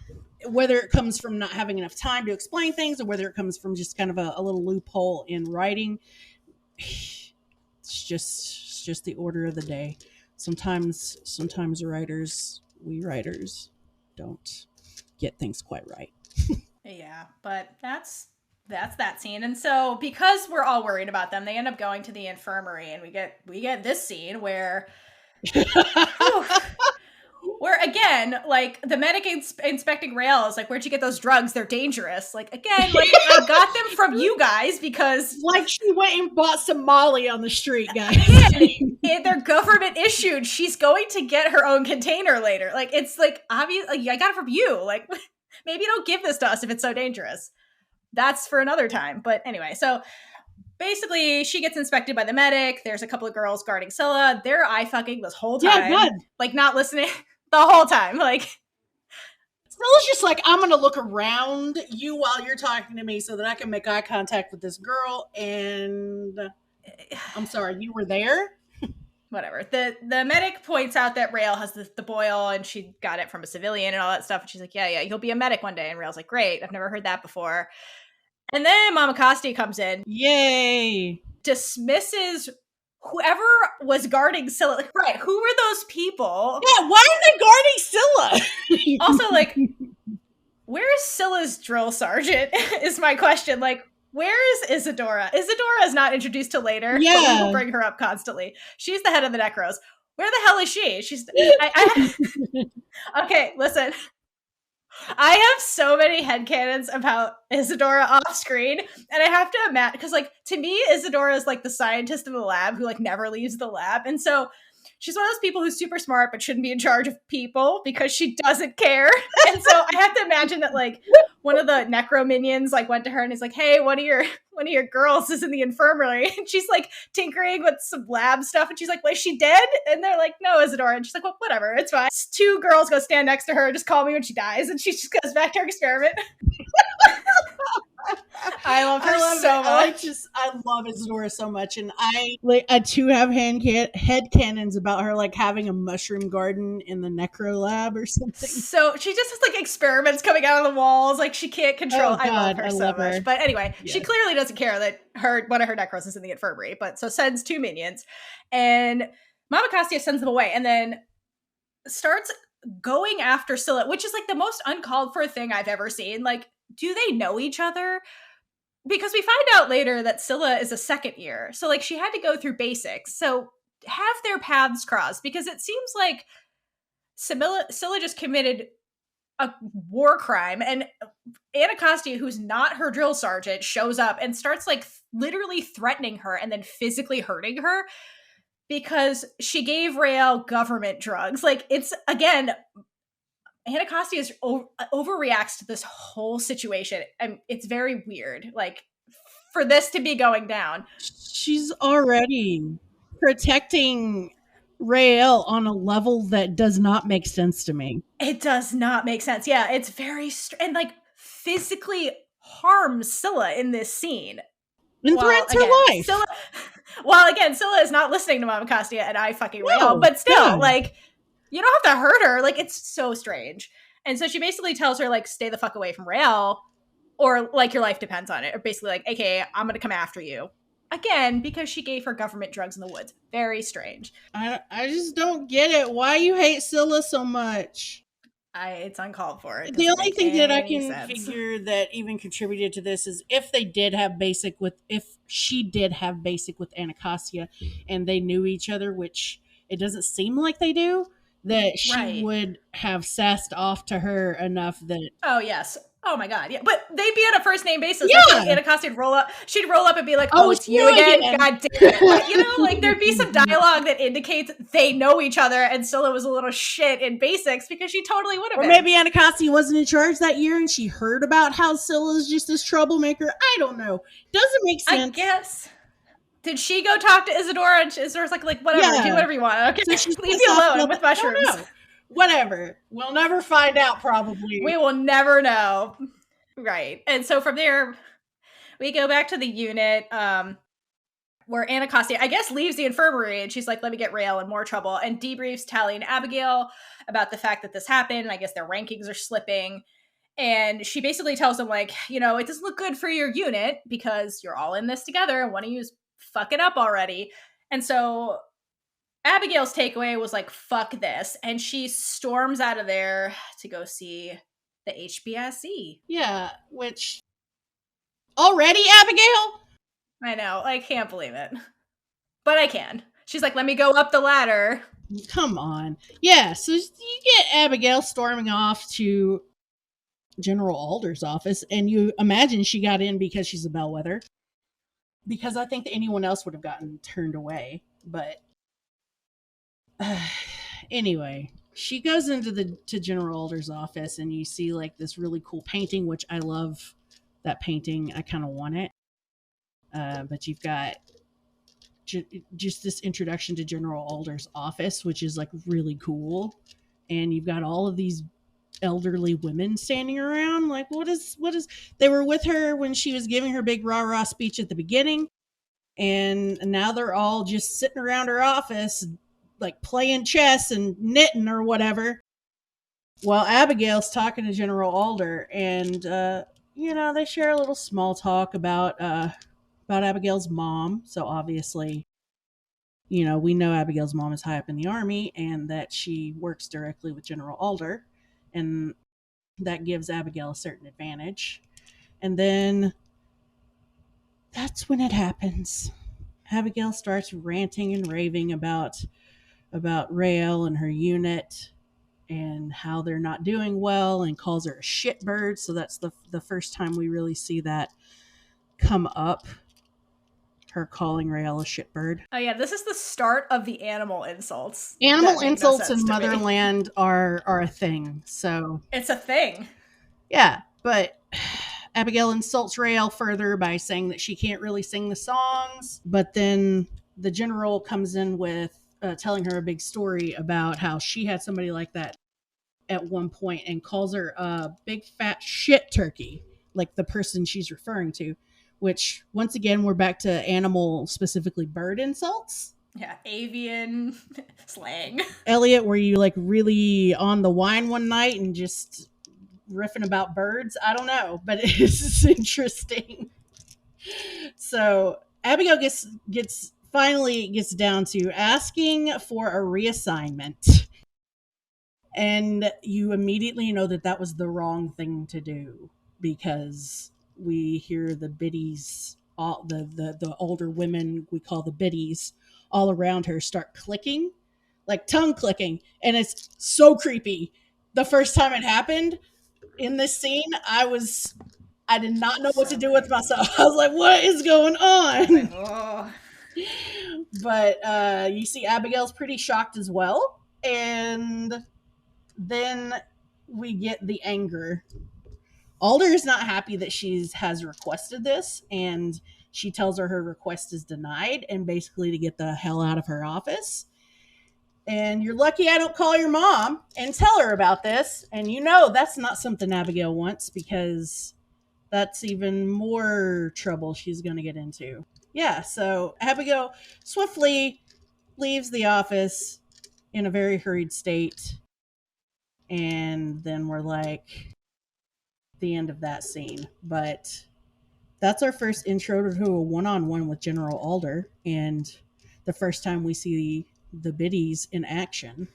whether it comes from not having enough time to explain things, or whether it comes from just kind of a little loophole in writing, it's just the order of the day. Sometimes we writers don't get things quite right. Yeah, but that's that scene. And so because we're all worried about them, they end up going to the infirmary, and we get this scene where where again, like the medic inspecting Raylla is like, where'd you get those drugs? They're dangerous. Like again, like I got them from you guys because like she went and bought some Molly on the street, guys. Again, they're government issued. She's going to get her own container later. Like it's like obvious. Like, I got it from you. Like maybe don't give this to us if it's so dangerous. That's for another time. But anyway, so basically, she gets inspected by the medic. There's a couple of girls guarding Scylla. They're eye fucking this whole Yeah, time. God. Like, not listening the whole time. Like, Scylla's just like, I'm going to look around you while you're talking to me so that I can make eye contact with this girl. And I'm sorry, you were there? whatever. The medic points out that Raylla has the boil and she got it from a civilian and all that stuff. And she's like, yeah, you'll be a medic one day. And Raylla's like, great. I've never heard that before. And then Mama Costi comes in. Yay. Dismisses whoever was guarding Scylla. Like, right, who were those people? Yeah, why are they guarding Scylla? Also, like, where's Scylla's drill sergeant is my question. Like, where is Isadora? Isadora is not introduced till later, but we will bring her up constantly. She's the head of the Necros. Where the hell is she? Okay, listen. I have so many headcanons about Isadora off screen, and I have to imagine, because, like, to me, Isadora is, like, the scientist in the lab who, like, never leaves the lab, and so she's one of those people who's super smart but shouldn't be in charge of people because she doesn't care. And so I have to imagine that, like, one of the necro minions, like, went to her and is like, hey, one of your girls is in the infirmary, and she's, like, tinkering with some lab stuff, and she's like, well, is she dead? And they're like, no, Isadora. And she's like, well, whatever, it's fine. 2 girls go stand next to her, just call me when she dies, and she just goes back to her experiment. I love her so much. I love Isadora so much, and I too have head cannons about her, like, having a mushroom garden in the necro lab or something. So she just has, like, experiments coming out of the walls, like, she can't control. I love her so much. But anyway, she clearly doesn't care that one of her necros is in the infirmary, but so sends 2 minions, and Mama Castia sends them away, and then starts going after Scylla, which is, like, the most uncalled for thing I've ever seen. Like, do they know each other? Because we find out later that Scylla is a second year. So, like, she had to go through basics. So have their paths crossed, because it seems like Scylla just committed a war crime, and Anacostia, who's not her drill sergeant, shows up and starts, like, literally threatening her and then physically hurting her because she gave Raylla government drugs. Like, it's, again, Anacostia overreacts to this whole situation, and it's very weird. Like, for this to be going down, she's already protecting Raylla on a level that does not make sense to me. It does not make sense. Yeah, it's very and, like, physically harms Scylla in this scene and threatens her life. Scylla is not listening to Mama Castia and I fucking Raylla, but still, like, you don't have to hurt her. Like, it's so strange. And so she basically tells her, like, stay the fuck away from Raylla, or, like, your life depends on it. Or basically, like, AKA, I'm going to come after you. Again, because she gave her government drugs in the woods. Very strange. I just don't get it. Why you hate Scylla so much? It's uncalled for. The only thing that I can figure that even contributed to this is if she did have basic with Anacostia and they knew each other, which it doesn't seem like they do, that she would have sassed off to her enough that... Oh, yes. Oh, my God. Yeah. But they'd be on a first name basis. Yeah. Like, Anacostia would roll up. She'd roll up and be like, oh, it's you again? God damn it. Like, you know, like, there'd be some dialogue that indicates they know each other, and Scylla was a little shit in basics because she totally would have been. Or maybe Anacostia wasn't in charge that year and she heard about how Scylla's just this troublemaker. I don't know. Doesn't make sense. I guess. Did she go talk to Isadora, and Isadora's like whatever, do whatever you want. Okay, so leave me alone with mushrooms. Whatever. We'll never find out, probably. We will never know. Right. And so from there, we go back to the unit where Anacostia, I guess, leaves the infirmary, and she's like, let me get Raylla in more trouble, and debriefs Tally and Abigail about the fact that this happened, and I guess their rankings are slipping. And she basically tells them, like, you know, it doesn't look good for your unit because you're all in this together, and one of you's fucking up already. And so Abigail's takeaway was like, fuck this. And she storms out of there to go see the HBSE. Yeah, which... Already, Abigail? I know. I can't believe it. But I can. She's like, let me go up the ladder. Come on. Yeah, so you get Abigail storming off to General Alder's office, and you imagine she got in because she's a bellwether. Because I think that anyone else would have gotten turned away. But... anyway, she goes to General Alder's office, and you see, like, this really cool painting, which I love that painting. I kind of want it. But you've got just this introduction to General Alder's office, which is like really cool. And you've got all of these elderly women standing around. Like, what is? They were with her when she was giving her big rah rah speech at the beginning, and now they're all just sitting around her office, like playing chess and knitting or whatever. While Abigail's talking to General Alder, and they share a little small talk about Abigail's mom. So obviously, we know Abigail's mom is high up in the army and that she works directly with General Alder, and that gives Abigail a certain advantage. And then that's when it happens. Abigail starts ranting and raving about Raylla and her unit and how they're not doing well, and calls her a shitbird. So that's the first time we really see that come up, her calling Raylla a shitbird. Oh yeah, this is the start of the animal insults. Animal insults in Motherland are a thing. So it's a thing. Yeah, but Abigail insults Raylla further by saying that she can't really sing the songs. But then the general comes in with telling her a big story about how she had somebody like that at one point and calls her a big fat shit turkey, like the person she's referring to, which once again, we're back to animal, specifically bird insults. Yeah, avian slang. Elliot, were you like really on the wine one night and just riffing about birds? I don't know, but it's interesting. So Abigail finally gets down to asking for a reassignment, and you immediately know that was the wrong thing to do, because we hear the biddies, all the older women we call the biddies, all around her start clicking, like tongue clicking, and it's so creepy. The first time it happened in this scene, I did not know what to do with myself. I was like, what is going on? Like, oh. But you see Abigail's pretty shocked as well. And then we get the anger. Alder is not happy that she has requested this, and she tells her request is denied, and basically to get the hell out of her office. And you're lucky I don't call your mom and tell her about this. And that's not something Abigail wants, because that's even more trouble she's going to get into. Yeah, so Abigail swiftly leaves the office in a very hurried state. And then we're like, the end of that scene. But that's our first intro to a one-on-one with General Alder, and the first time we see the biddies in action.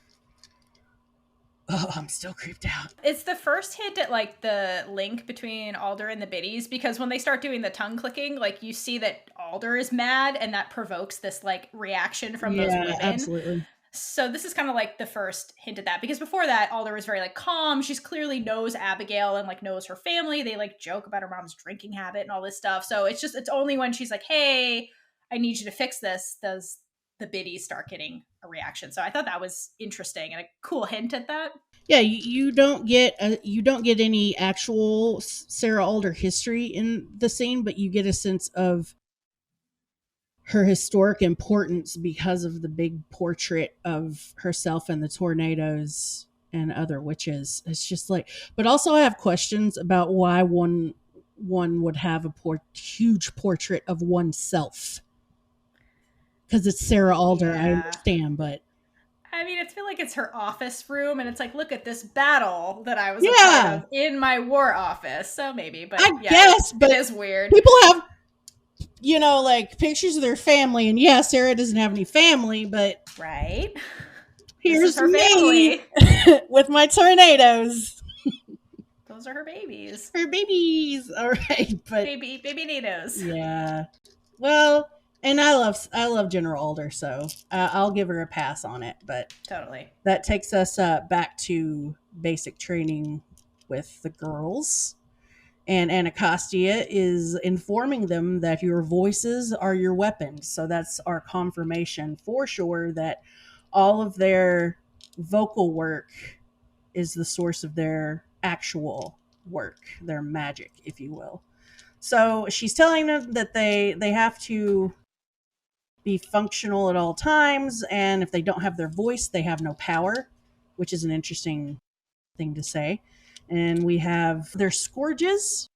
Oh, I'm still creeped out. It's the first hint at like the link between Alder and the biddies, because when they start doing the tongue clicking, like you see that Alder is mad, and that provokes this like reaction from those women. Absolutely. So this is kind of like the first hint at that, because before that, Alder was very like calm. She's clearly knows Abigail and like knows her family. They like joke about her mom's drinking habit and all this stuff. So it's only when she's like, hey, I need you to fix this, does the biddies start getting a reaction. So I thought that was interesting and a cool hint at that. Yeah, you don't get any actual Sarah Alder history in the scene, but you get a sense of her historic importance because of the big portrait of herself and the tornadoes and other witches. It's just like, but also I have questions about why one would have a huge portrait of oneself. Because it's Sarah Alder, yeah. I understand, but I mean, I feel like it's her office room, and it's like, look at this battle that I was a part of in my war office. So maybe, but I guess, but it is weird. People have, like pictures of their family, and Sarah doesn't have any family, but right. Here's her me with my tornadoes. Those are her babies. Her babies. All right, but baby nados. Yeah. Well, and I love General Alder, so I'll give her a pass on it. But totally, that takes us back to basic training with the girls, and Anacostia is informing them that your voices are your weapons. So that's our confirmation for sure that all of their vocal work is the source of their actual work, their magic, if you will. So she's telling them that they have to be functional at all times, and if they don't have their voice, they have no power, which is an interesting thing to say. And we have their scourges,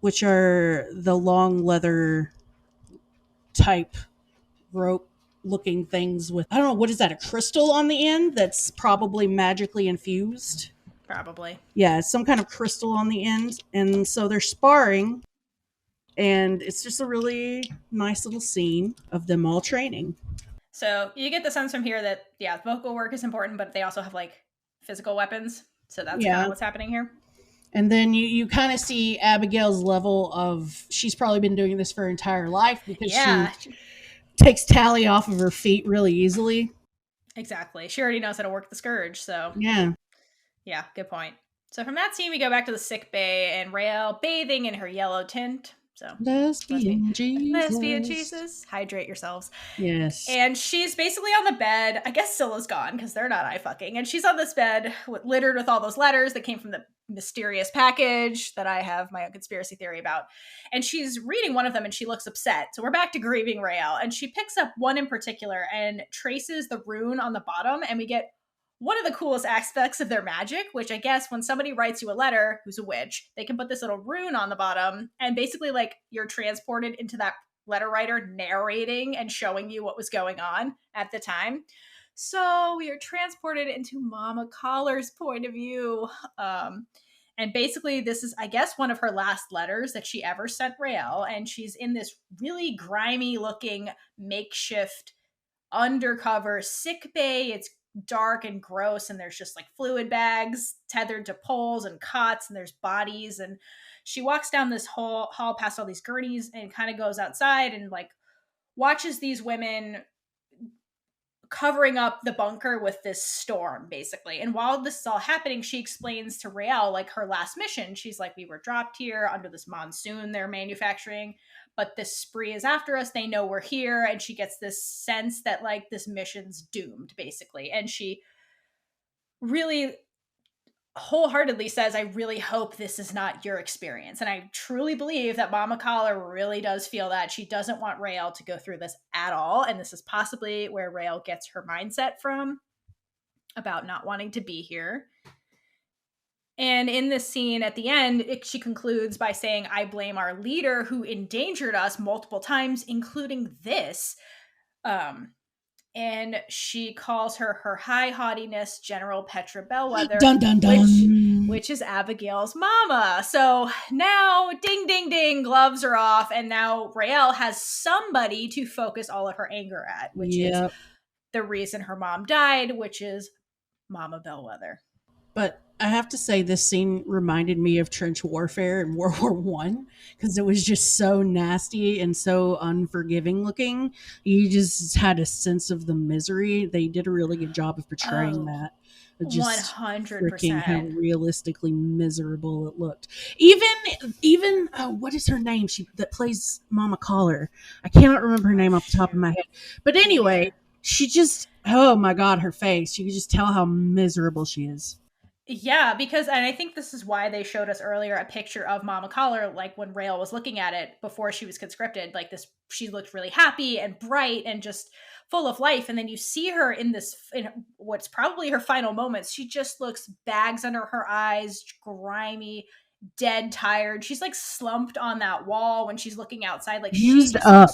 which are the long leather type rope looking things with, I don't know, what is that, a crystal on the end that's probably magically infused? Probably. Yeah, some kind of crystal on the end. And so they're sparring, and it's just a really nice little scene of them all training. So you get the sense from here that, yeah, vocal work is important, but they also have like physical weapons. So that's kind Yeah. of what's happening here. And then you kind of see Abigail's level of, she's probably been doing this for her entire life because Yeah, she takes Tally off of her feet really easily. exactly. She already knows how to work the scourge. So, Yeah. yeah, good point. So from that scene, we go back to the sick bay and Raylla bathing in her yellow tint. So, Lesbian lesbian Jesus. Jesus, hydrate yourselves. Yes. And she's basically on the bed. I guess Scylla's gone because they're not eye fucking. And she's on this bed littered with all those letters that came from the mysterious package that I have my own conspiracy theory about. And she's reading one of them and she looks upset. So we're back to grieving Raylla. And she picks up one in particular and traces the rune on the bottom. And we get one of the coolest aspects of their magic, which I guess when somebody writes you a letter who's a witch, they can put this little rune on the bottom and basically like you're transported into that letter writer narrating and showing you what was going on at the time. So we are transported into Mama Collar's point of view. And basically, this is, I guess, one of her last letters that she ever sent Raylla. And she's in this really grimy looking makeshift undercover sick bay. It's dark and gross, and there's just like fluid bags tethered to poles and cots, and there's bodies. And she walks down this hall past all these gurneys and kind of goes outside and like watches these women covering up the bunker with this storm, basically. And while this is all happening, she explains to Raylla like her last mission. She's like, we were dropped here under this monsoon they're manufacturing, but this spree is after us. They know we're here. And she gets this sense that like this mission's doomed, basically. And she really wholeheartedly says, I really hope this is not your experience. And I truly believe that Mama Collar really does feel that. She doesn't want Raylla to go through this at all. And this is possibly where Raylla gets her mindset from about not wanting to be here. And in this scene at the end, she concludes by saying, I blame our leader who endangered us multiple times, including this. And she calls her high haughtiness General Petra Bellwether, Dun dun dun. which is Abigail's mama. So now, ding, ding, ding, gloves are off, and now Raylla has somebody to focus all of her anger at, which is the reason her mom died, which is Mama Bellwether. But I have to say, this scene reminded me of trench warfare in World War One because it was just so nasty and so unforgiving looking. You just had a sense of the misery. They did a really good job of portraying that. Just 100%. How realistically miserable it looked. Even what is her name? She that plays Mama Collar. I cannot remember her name off the top of my head. But anyway, she just, oh my God, her face. You can just tell how miserable she is. Yeah, because, and I think this is why they showed us earlier a picture of Mama Collar, like when Raylla was looking at it before she was conscripted, like this, she looked really happy and bright and just full of life. And then you see her in this, in what's probably her final moments. She just looks bags under her eyes, grimy, dead tired. She's like slumped on that wall when she's looking outside. Like used up.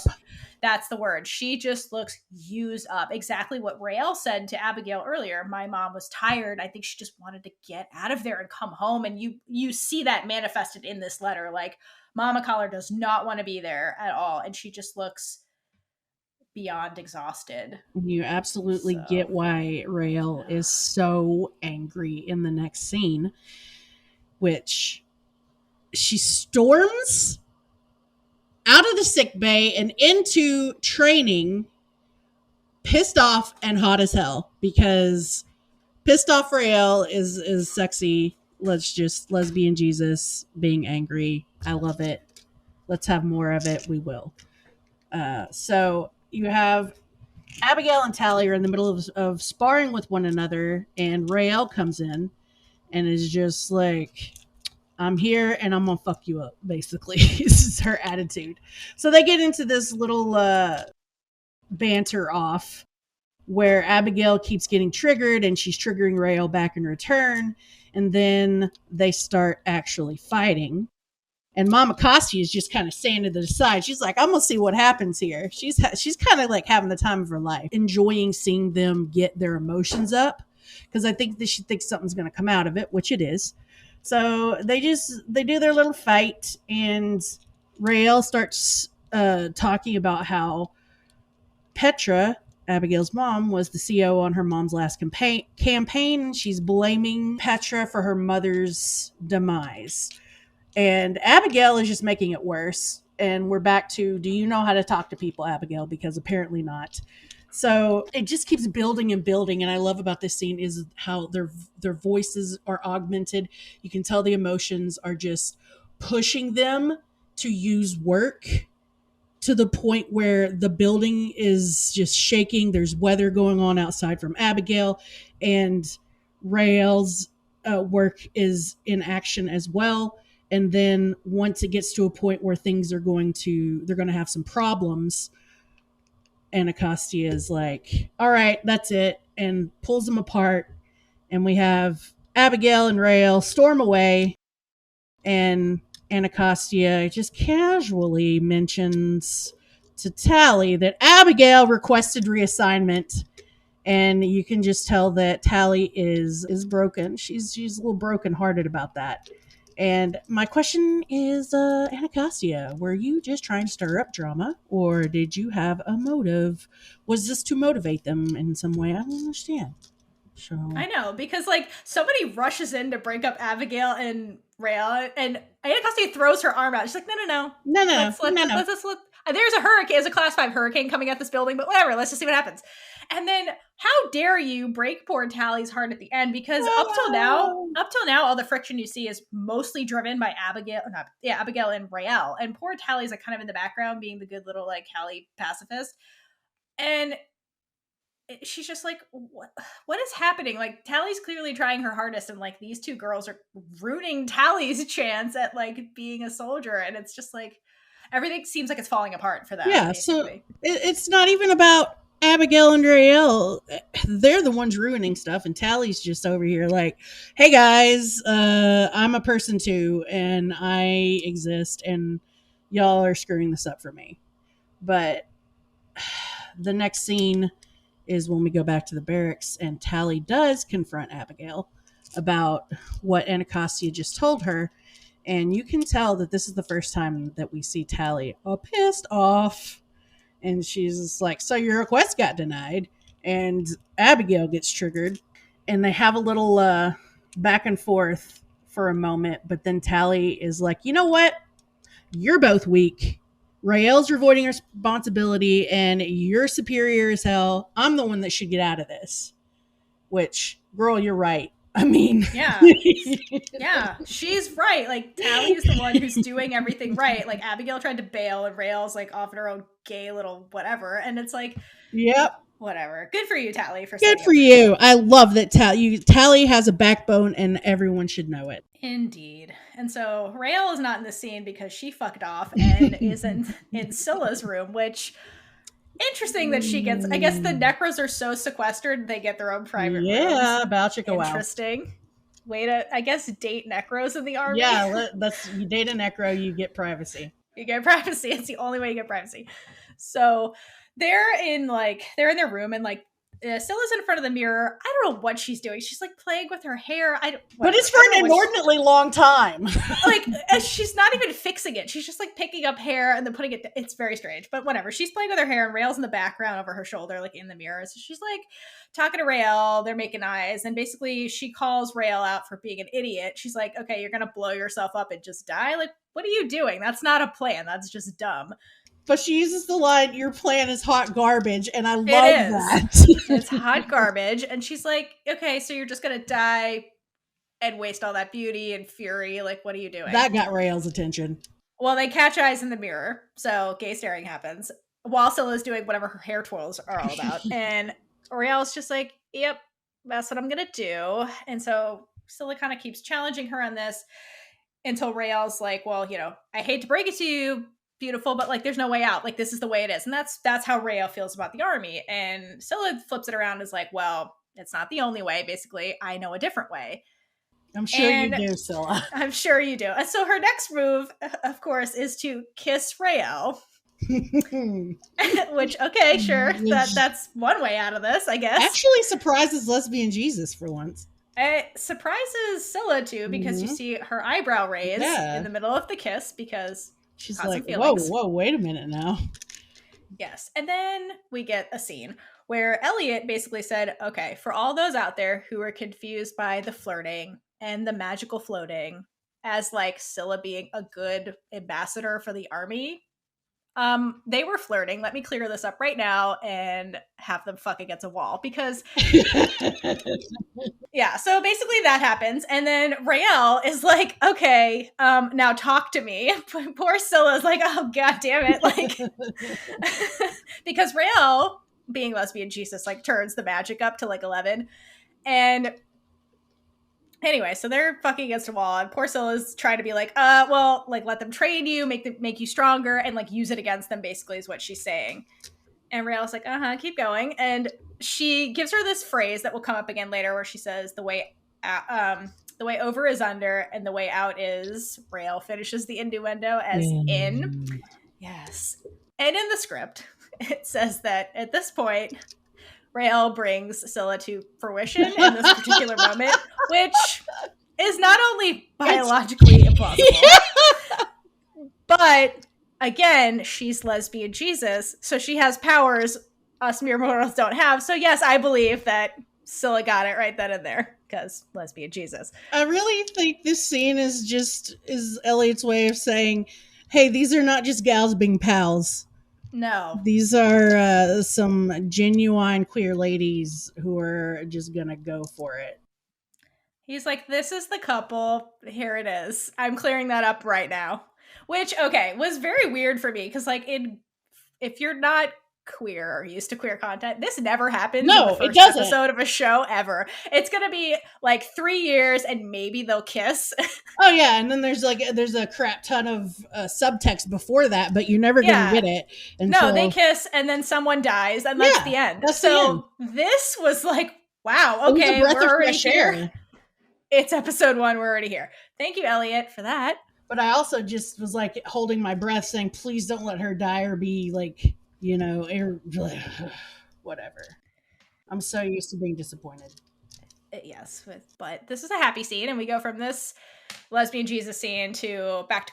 That's the word. She just looks used up. Exactly what Raylla said to Abigail earlier. My mom was tired. I think she just wanted to get out of there and come home. And you see that manifested in this letter. Like Mama Collar does not want to be there at all. And she just looks beyond exhausted. You absolutely get why Raylla is so angry in the next scene, which she storms out of the sick bay and into training, pissed off and hot as hell, because pissed off Raylla is sexy. Let's just lesbian Jesus being angry. I love it. Let's have more of it. We will. So you have Abigail and Tally are in the middle of sparring with one another, and Raylla comes in and is just like, I'm here and I'm gonna fuck you up, basically. This is her attitude. So they get into this little banter off where Abigail keeps getting triggered and she's triggering Rael back in return. And then they start actually fighting. And Mama Costi is just kind of standing to the side. She's like, I'm gonna see what happens here. She's kind of like having the time of her life, enjoying seeing them get their emotions up because I think that she thinks something's gonna come out of it, which it is. So they do their little fight, and Rael starts talking about how Petra, Abigail's mom, was the CO on her mom's last campaign. She's blaming Petra for her mother's demise. And Abigail is just making it worse. And we're back to, do you know how to talk to people, Abigail? Because apparently not. So it just keeps building and building. And I love about this scene is how their voices are augmented. You can tell the emotions are just pushing them to use work to the point where the building is just shaking. There's weather going on outside from Abigail, and Rael's work is in action as well. And then once it gets to a point where they're going to have some problems, Anacostia is like, all right, that's it, and pulls them apart. And we have Abigail and Rael storm away, and Anacostia just casually mentions to Tally that Abigail requested reassignment, and you can just tell that Tally is broken. She's a little brokenhearted about that. And my question is, Anacostia, were you just trying to stir up drama, or did you have a motive? Was this to motivate them in some way? I don't understand. So I know, because like somebody rushes in to break up Abigail and Raylla, and Anacostia throws her arm out. She's like, no. no, no, no, no, no. There's a hurricane, there's a class 5 hurricane coming at this building, but whatever, let's just see what happens. And then how dare you break poor Tally's heart at the end? Because up till now, all the friction you see is mostly driven by Abigail and Raylla. And poor Tally's like kind of in the background being the good little like Callie pacifist. And she's just like, what is happening? Like, Tally's clearly trying her hardest, and like these two girls are ruining Tally's chance at like being a soldier, and it's just like everything seems like it's falling apart for them. Yeah, basically. So it's not even about Abigail and Rael. They're the ones ruining stuff, and Tally's just over here like, hey guys, I'm a person too, and I exist, and y'all are screwing this up for me. But the next scene is when we go back to the barracks, and Tally does confront Abigail about what Anacostia just told her. And you can tell that this is the first time that we see Tally pissed off. And she's just like, so your request got denied. And Abigail gets triggered. And they have a little back and forth for a moment. But then Tally is like, you know what? You're both weak. Rael's avoiding responsibility, and you're superior as hell. I'm the one that should get out of this. Which, girl, you're right. I mean, yeah, she's right. Like, Tally is the one who's doing everything right. Like, Abigail tried to bail, and Rael's like off in her own gay little whatever. And it's like, yep, whatever. Good for you, Tally. Good for you. I love that Tally has a backbone, and everyone should know it. Indeed. And so Raylla is not in the scene because she fucked off and is in Scylla's room, which interesting that she gets. I guess the necros are so sequestered they get their own private rooms. Yeah, about you go out. Interesting. Way to, I guess, date necros in the army. Yeah, you date a necro, you get privacy. You get privacy. It's the only way you get privacy. So they're in their room, and like Scylla's in front of the mirror. I don't know what she's doing. She's like playing with her hair. But it's for an inordinately long time. Like, she's not even fixing it. She's just like picking up hair and then putting it. It's very strange, but whatever. She's playing with her hair, and Rael's in the background over her shoulder, like in the mirror. So she's like talking to Rael. They're making eyes, and basically she calls Rael out for being an idiot. She's like, "Okay, you're gonna blow yourself up and just die. Like, what are you doing? That's not a plan. That's just dumb." But she uses the line, your plan is hot garbage, and I love that. It's hot garbage. And she's like, okay, so you're just going to die and waste all that beauty and fury. Like, what are you doing? That got Rael's attention. Well, they catch eyes in the mirror, so gay staring happens, while Scylla's doing whatever her hair twirls are all about. And Rael's just like, yep, that's what I'm going to do. And so Scylla kind of keeps challenging her on this. until Raylla's like, well, I hate to break it to you, beautiful, but like there's no way out. Like this is the way it is. And that's how Raylla feels about the army. And Scylla flips it around, is like, well, it's not the only way, basically. I know a different way. I'm sure you And do, Scylla. I'm sure you do. And so her next move, of course, is to kiss Raylla. Which, okay, sure. That's one way out of this, I guess. Actually surprises Lesbian Jesus for once. It surprises Scylla too, because you see her eyebrow raise in the middle of the kiss, because she's like, whoa, wait a minute now. Yes. And then we get a scene where Elliot basically said, okay, for all those out there who are confused by the flirting and the magical floating as like Scylla being a good ambassador for the army, they were flirting. Let me clear this up right now and have them fuck against a wall, because yeah, so basically that happens. And then Raylla is like, okay, now talk to me. Poor Scylla's like, oh god damn it. Like because Raylla, being lesbian Jesus, like turns the magic up to like 11. And anyway, so they're fucking against a wall, and poor Scylla's trying to be like, well, like let them train you, make you stronger, and like use it against them, basically, is what she's saying. And Raylla's like, keep going. And she gives her this phrase that will come up again later, where she says, the way over is under, and the way out is. Raylla finishes the innuendo as in. Yes. And in the script, it says that at this point, Raylla brings Scylla to fruition in this particular moment, which is not only biologically implausible, but again, she's lesbian Jesus, so she has powers us mere mortals don't have. So yes, I believe that Scylla got it right then and there, because lesbian Jesus. I really think this scene is Elliot's way of saying, hey, these are not just gals being pals. No. These are some genuine queer ladies who are just gonna go for it. He's like, this is the couple. Here it is. I'm clearing that up right now. Which, okay, was very weird for me, because like if you're not queer or used to queer content, this never happens in the first episode of a show ever. It's gonna be like 3 years and maybe they'll kiss. Oh yeah, and then there's a crap ton of subtext before that, but you're never gonna get it until... No, they kiss and then someone dies, and that's the end. That's so the end. This was like, wow, okay, we're already here. It's episode 1, we're already here. Thank you, Elliot, for that. But I also just was like holding my breath, saying, please don't let her die or be like, whatever. I'm so used to being disappointed. Yes, but this is a happy scene, and we go from this lesbian Jesus scene to back to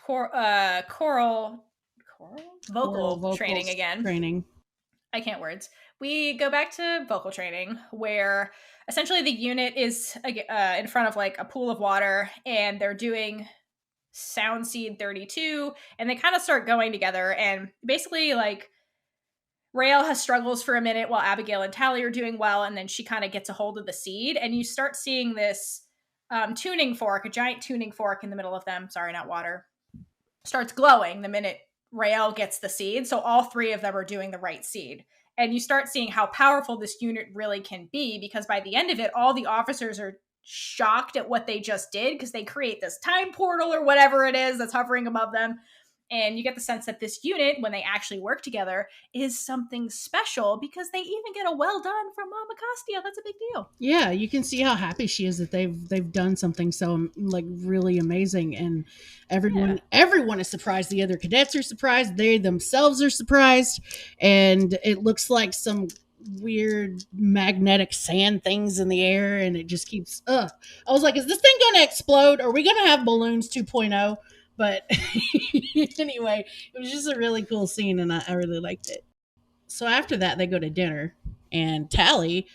choral vocal training again. I can't words. We go back to vocal training, where essentially the unit is in front of like a pool of water, and they're doing sound seed 32, and they kind of start going together, and basically like Raylla has struggles for a minute while Abigail and Tally are doing well, and then she kind of gets a hold of the seed, and you start seeing this tuning fork, a giant tuning fork in the middle of them, sorry, not water, starts glowing the minute Raylla gets the seed. So all 3 of them are doing the right seed. And you start seeing how powerful this unit really can be, because by the end of it, all the officers are shocked at what they just did, because they create this time portal or whatever it is that's hovering above them. And you get the sense that this unit, when they actually work together, is something special, because they even get a well done from Mama Costia. That's a big deal. Yeah, you can see how happy she is that they've done something so like really amazing, and everyone is surprised. The other cadets are surprised. They themselves are surprised, and it looks like some weird magnetic sand things in the air, and it just keeps. I was like, is this thing going to explode? Are we going to have balloons 2.0? But anyway, it was just a really cool scene, and I really liked it. So after that, they go to dinner, and Tally,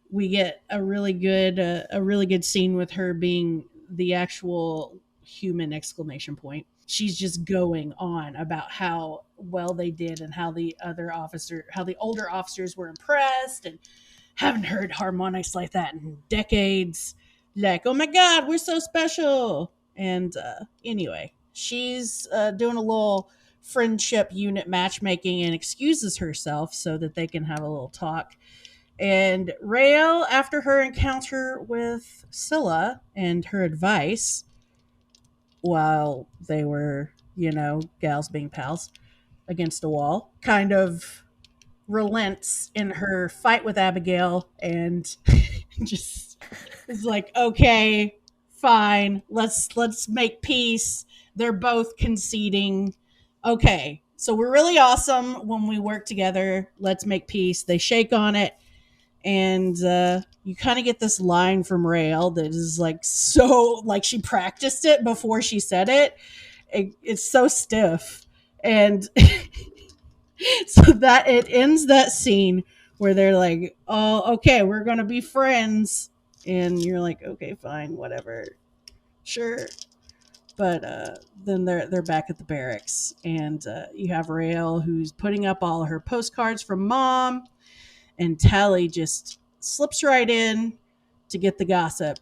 we get a really good scene with her being the actual human exclamation point. She's just going on about how well they did, and how the older officers were impressed, and haven't heard harmonics like that in decades. Like, oh my God, we're so special. And anyway, she's doing a little friendship unit matchmaking and excuses herself so that they can have a little talk. And Raylla, after her encounter with Scylla and her advice, while they were, gals being pals against a wall, kind of relents in her fight with Abigail and just is like, okay, fine, let's make peace. They're both conceding. Okay, so we're really awesome when we work together. Let's make peace. They shake on it, and you kind of get this line from Rael that is like so like she practiced it before she said it. It's so stiff, and so that it ends that scene where they're like, "Oh, okay, we're gonna be friends," and you're like, "Okay, fine, whatever, sure." But then they're back at the barracks, and you have Rael who's putting up all her postcards from mom, and Tally just slips right in to get the gossip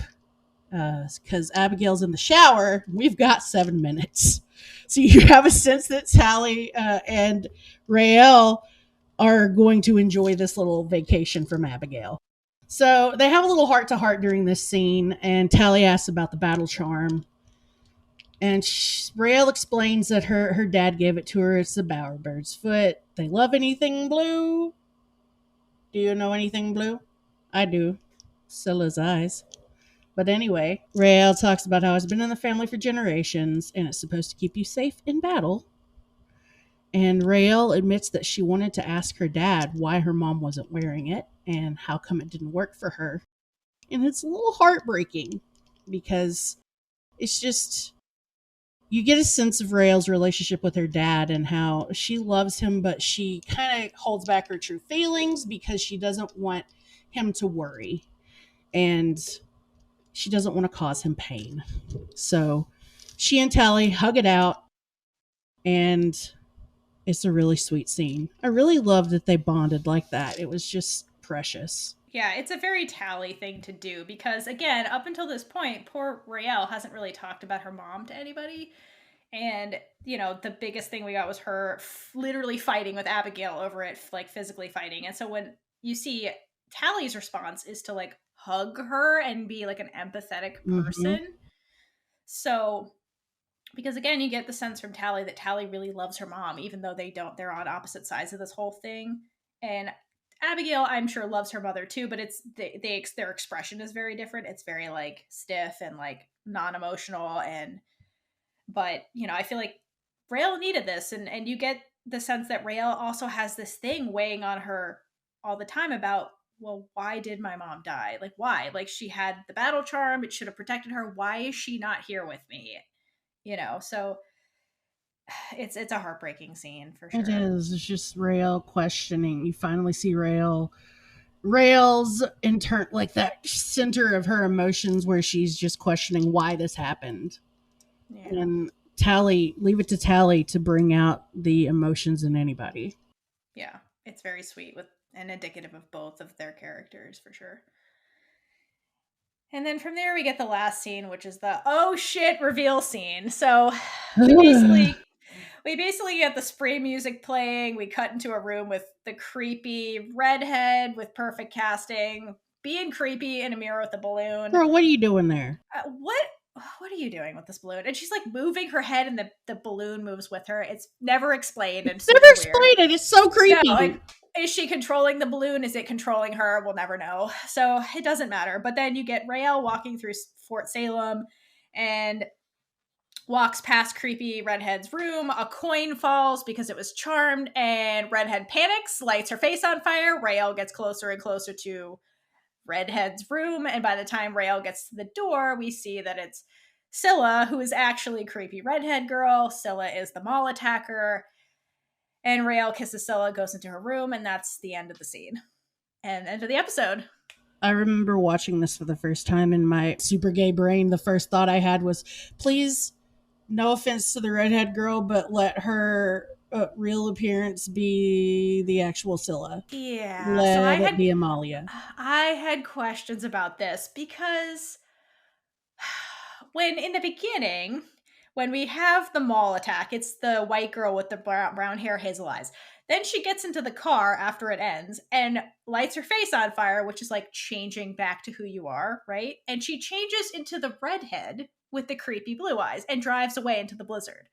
because Abigail's in the shower. We've got 7 minutes. So you have a sense that Tally and Rael are going to enjoy this little vacation from Abigail. So they have a little heart to heart during this scene, and Tally asks about the battle charm. And Rael explains that her dad gave it to her. It's the bowerbird's foot. They love anything blue. Do you know anything blue? I do. Scylla's eyes. But anyway, Rael talks about how it's been in the family for generations and it's supposed to keep you safe in battle. And Rael admits that she wanted to ask her dad why her mom wasn't wearing it and how come it didn't work for her. And it's a little heartbreaking because it's just you get a sense of Rael's relationship with her dad and how she loves him, but she kind of holds back her true feelings because she doesn't want him to worry. And she doesn't want to cause him pain. So she and Tally hug it out, and it's a really sweet scene. I really love that they bonded like that. It was just precious. Yeah, it's a very Tally thing to do because, again, up until this point, poor Raelle hasn't really talked about her mom to anybody. And, the biggest thing we got was her literally fighting with Abigail over it, like physically fighting. And so when you see Tally's response is to like hug her and be like an empathetic Mm-hmm. person. So, because again, you get the sense from Tally that Tally really loves her mom, even though they're on opposite sides of this whole thing. And Abigail, I'm sure, loves her mother too, but their expression is very different. It's very like stiff and like non-emotional, but I feel like Raelle needed this, and you get the sense that Raelle also has this thing weighing on her all the time about, well, why did my mom die? Like, why? Like, she had the battle charm; it should have protected her. Why is she not here with me? So it's a heartbreaking scene for It sure. is. It's just Rael questioning. You finally see Rael's in turn, like that center of her emotions where she's just questioning why this happened. Yeah, And leave it to Tally to bring out the emotions in anybody. yeah, it's very sweet with and indicative of both of their characters for sure. And then from there we get the last scene, which is the oh shit reveal scene. So we basically we basically get the spray music playing. We cut into a room with the creepy redhead with perfect casting, being creepy in a mirror with a balloon. Girl, what are you doing there? What are you doing with this balloon? And she's like moving her head, and the balloon moves with her. It's never explained and Never super weird. explained it. It's so No, creepy. like, is she controlling the balloon? Is it controlling her? We'll never know. So it doesn't matter. But then you get Raelle walking through Fort Salem and walks past creepy Redhead's room. A coin falls because it was charmed, and Redhead panics, lights her face on fire. Raelle gets closer and closer to Redhead's room, and by the time Raelle gets to the door, we see that it's Scylla, who is actually creepy Redhead girl. Scylla is the mall attacker, and Raelle kisses Scylla, goes into her room, and that's the end of the scene and end of the episode. I remember watching this for the first time in my super gay brain. The first thought I had was, please, no offense to the redhead girl, but let her real appearance be the actual Scylla. Yeah, so Let it be Amalia. I had questions about this because when in the beginning, when we have the mall attack, it's the white girl with the brown hair, hazel eyes. Then she gets into the car after it ends and lights her face on fire, which is like changing back to who you are, right? And she changes into the redhead with the creepy blue eyes and drives away into the blizzard.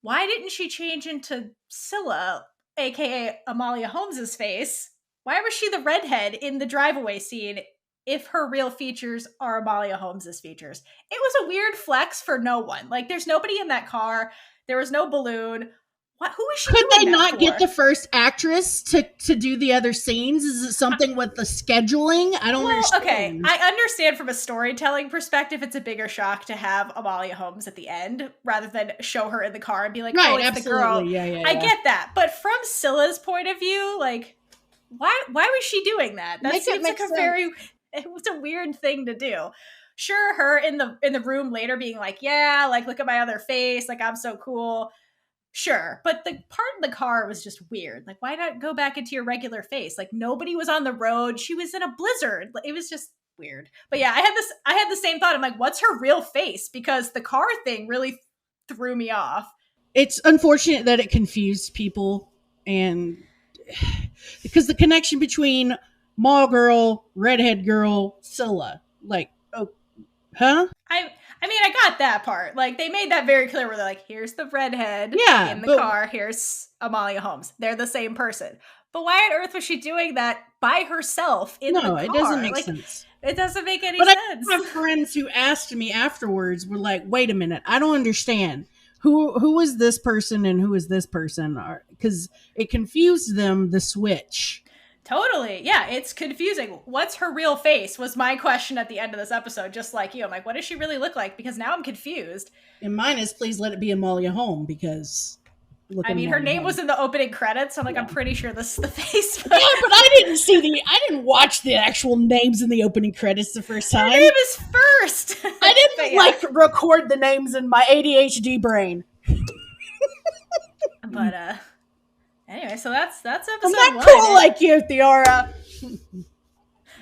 Why didn't she change into Scylla, aka Amalia Holmes's face? Why was she the redhead in the drive-away scene if her real features are Amalia Holmes's features? It was a weird flex for no one. Like, there's nobody in that car. There was no balloon. What? Who is she Could they doing that not for? get the first actress to do the other scenes? Is it something with the scheduling? I don't understand. Okay, I understand from a storytelling perspective, it's a bigger shock to have Amalia Holmes at the end rather than show her in the car and be like, Right, "Oh, it's absolutely. the girl." Yeah. I get that, but from Scylla's point of view, like, why was she doing that? That Make it seems make like a sense. very it was a weird thing to do. Sure, her in the room later being like, "Yeah, like look at my other face, like I'm so cool." Sure, but the part in the car was just weird. Like, why not go back into your regular face? Like, nobody was on the road. She was in a blizzard. It was just weird. But yeah, I had the same thought. I'm like, what's her real face? Because the car thing really threw me off. It's unfortunate that it confused people, and because the connection between mall girl, redhead girl, Scylla, like, oh, huh? I mean, I got that part. Like, they made that very clear where they're like, here's the redhead Yeah, in the but car, here's Amalia Holmes. They're the same person. But why on earth was she doing that by herself in the no, car? it doesn't make like, sense. it doesn't make any But sense. I have friends who asked me afterwards, were like, "Wait a minute, I don't understand. Who is this person and who is this person?" Because it confused them. The switch. Totally. Yeah, it's confusing. What's her real face was my question at the end of this episode, just like you. I'm like, what does she really look like? Because now I'm confused. And mine is, please let it be Amalia Home, because I mean, her name was in the opening credits, so I'm like, Yeah. I'm pretty sure this is the face. Yeah, but I didn't watch the actual names in the opening credits the first time. Her name is first. I didn't record the names in my ADHD brain. But anyway, so that's episode I'm not 1. cool like you, Theora.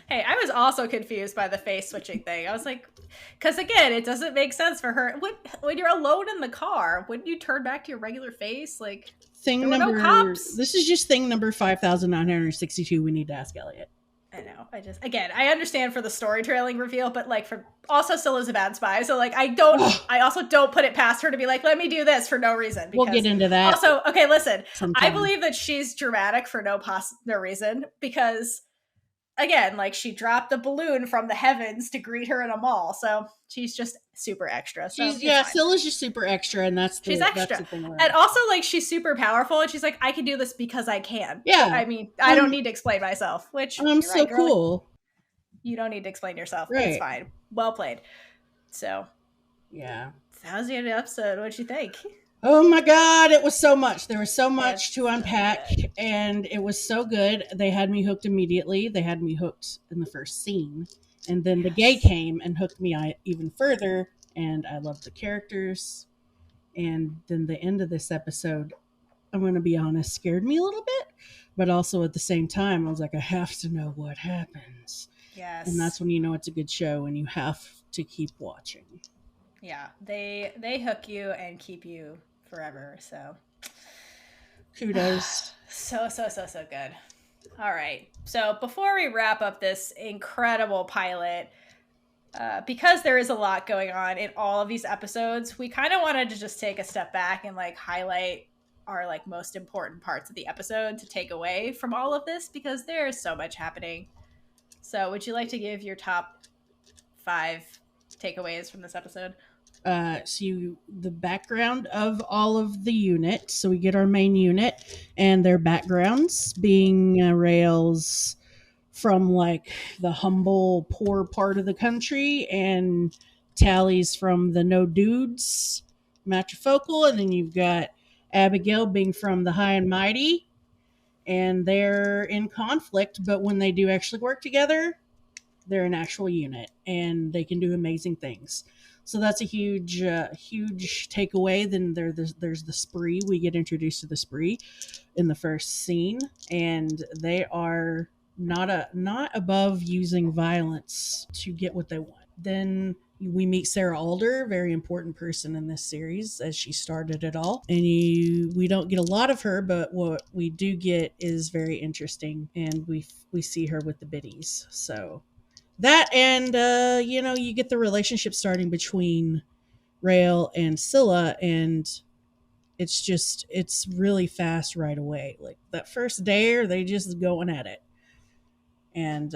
Hey, I was also confused by the face switching thing. I was like, because again, it doesn't make sense for her. When you're alone in the car, wouldn't you turn back to your regular face? Like, Thing there were number. no cops. This is just thing number 5,962. We need to ask Elliot. I know. I understand for the storytelling reveal, but like for also Scylla's a bad spy, so like I also don't put it past her to be like, let me do this for no reason. We'll get into that. Also, okay, listen, sometime. I believe that she's dramatic for no reason because, again, like she dropped the balloon from the heavens to greet her in a mall, so she's just super extra. So Scylla's just super extra, and she's extra. That's the thing and also like she's super powerful, and she's like, I can do this because I can. Yeah, I mean, I don't need to explain myself. Which I'm so right, cool. You don't need to explain yourself. Right. It's fine. Well played. So yeah, that was the end of the episode. What'd you think? Oh my god, it was so much. There was so much to unpack, and it was so good. They had me hooked immediately. They had me hooked in the first scene, and then the gay came and hooked me even further, and I loved the characters. And then the end of this episode, I'm going to be honest, scared me a little bit, but also at the same time, I was like, I have to know what happens. Yes. And that's when you know it's a good show, and you have to keep watching. Yeah, they hook you and keep you forever. So kudos. So good. All right. So before we wrap up this incredible pilot, because there is a lot going on in all of these episodes, we kind of wanted to just take a step back and like highlight our like most important parts of the episode to take away from all of this, because there is so much happening. So would you like to give your top 5 takeaways from this episode? The background of all of the unit. So we get our main unit and their backgrounds, being Rails from like the humble, poor part of the country, and Tally's from the no dudes matrifocal, and then you've got Abigail being from the high and mighty, and they're in conflict, but when they do actually work together, they're an actual unit and they can do amazing things. So that's a huge takeaway. Then there's the spree. We get introduced to the spree in the first scene, and they are not above using violence to get what they want. Then we meet Sarah Alder, very important person in this series, as she started it all. And we don't get a lot of her, but what we do get is very interesting, and we see her with the biddies. So That and you get the relationship starting between Raylla and Scylla, and it's really fast right away. Like that first dare, they just going at it, and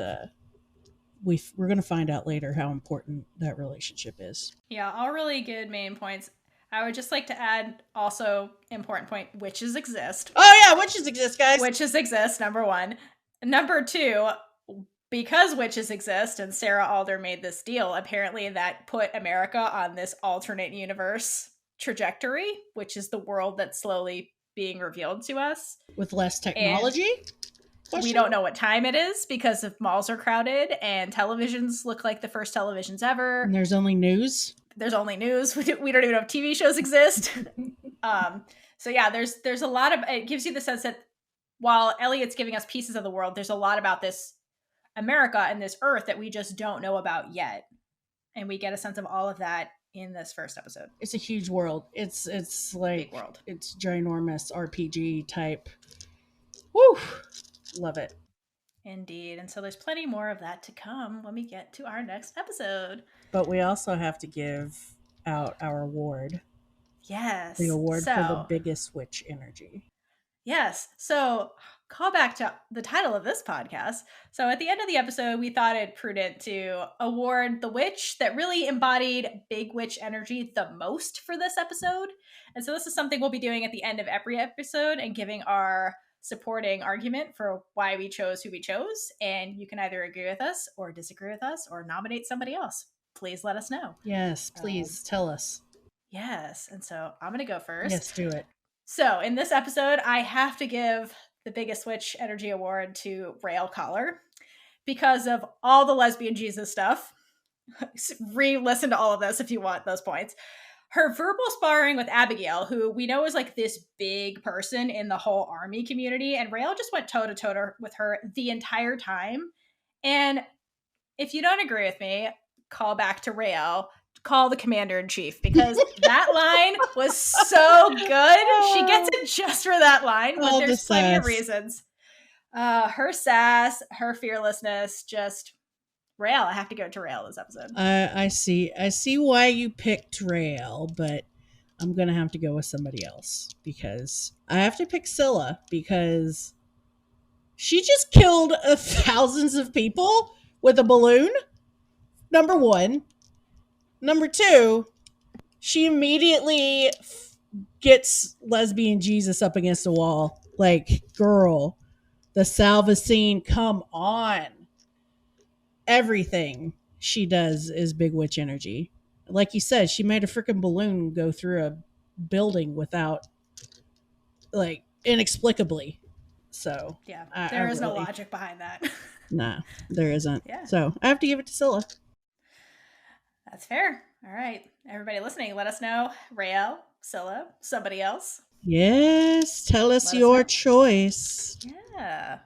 we're gonna find out later how important that relationship is. Yeah, all really good main points. I would just like to add also important point, witches exist. Oh yeah, witches exist, guys. Witches exist, number one. Number two, because witches exist and Sarah Alder made this deal, apparently that put America on this alternate universe trajectory, which is the world that's slowly being revealed to us. With less technology? We don't know what time it is because if malls are crowded and televisions look like the first televisions ever. And there's only news. There's only news. We don't even know if TV shows exist. So yeah, there's a lot of, it gives you the sense that while Elliot's giving us pieces of the world, there's a lot about this America and this Earth that we just don't know about yet. And we get a sense of all of that in this first episode. It's a huge world. It's like big world. It's ginormous RPG type. Woo! Love it. Indeed. And so there's plenty more of that to come when we get to our next episode. But we also have to give out our award. Yes. The award for the biggest witch energy. Yes. So call back to the title of this podcast. So at the end of the episode, we thought it prudent to award the witch that really embodied big witch energy the most for this episode. And so this is something we'll be doing at the end of every episode and giving our supporting argument for why we chose who we chose. And you can either agree with us or disagree with us or nominate somebody else. Please let us know. Yes, please tell us. Yes. And so I'm going to go first. Yes, do it. So in this episode, I have to give the biggest witch energy award to Raylla Collar because of all the lesbian Jesus stuff. Re-listen to all of this if you want those points. Her verbal sparring with Abigail, who we know is like this big person in the whole army community, and Raylla just went toe to toe with her the entire time. And if you don't agree with me, call back to Raylla. Call the commander-in-chief because that line was so good. She gets it just for that line, but there's plenty of reasons. Her sass, her fearlessness, just Raylla. I have to go to Raylla this episode. I see why you picked Raylla, but I'm gonna have to go with somebody else because I have to pick Scylla because she just killed thousands of people with a balloon. Number one. Number two, she immediately gets lesbian Jesus up against a wall. Like, girl, the salva scene, come on. Everything she does is big witch energy. Like you said, she made a freaking balloon go through a building without, like, inexplicably. So, yeah, there is no logic behind that. Nah, there isn't. Yeah. So, I have to give it to Scylla. That's fair. All right. Everybody listening, let us know. Raylla, Scylla, somebody else. Yes. Tell us your choice. Yeah.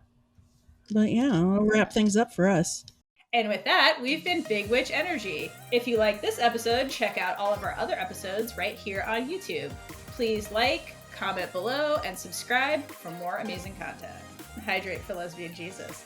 But yeah, I'll wrap things up for us. And with that, we've been Big Witch Energy. If you like this episode, check out all of our other episodes right here on YouTube. Please like, comment below, and subscribe for more amazing content. Hydrate for Lesbian Jesus.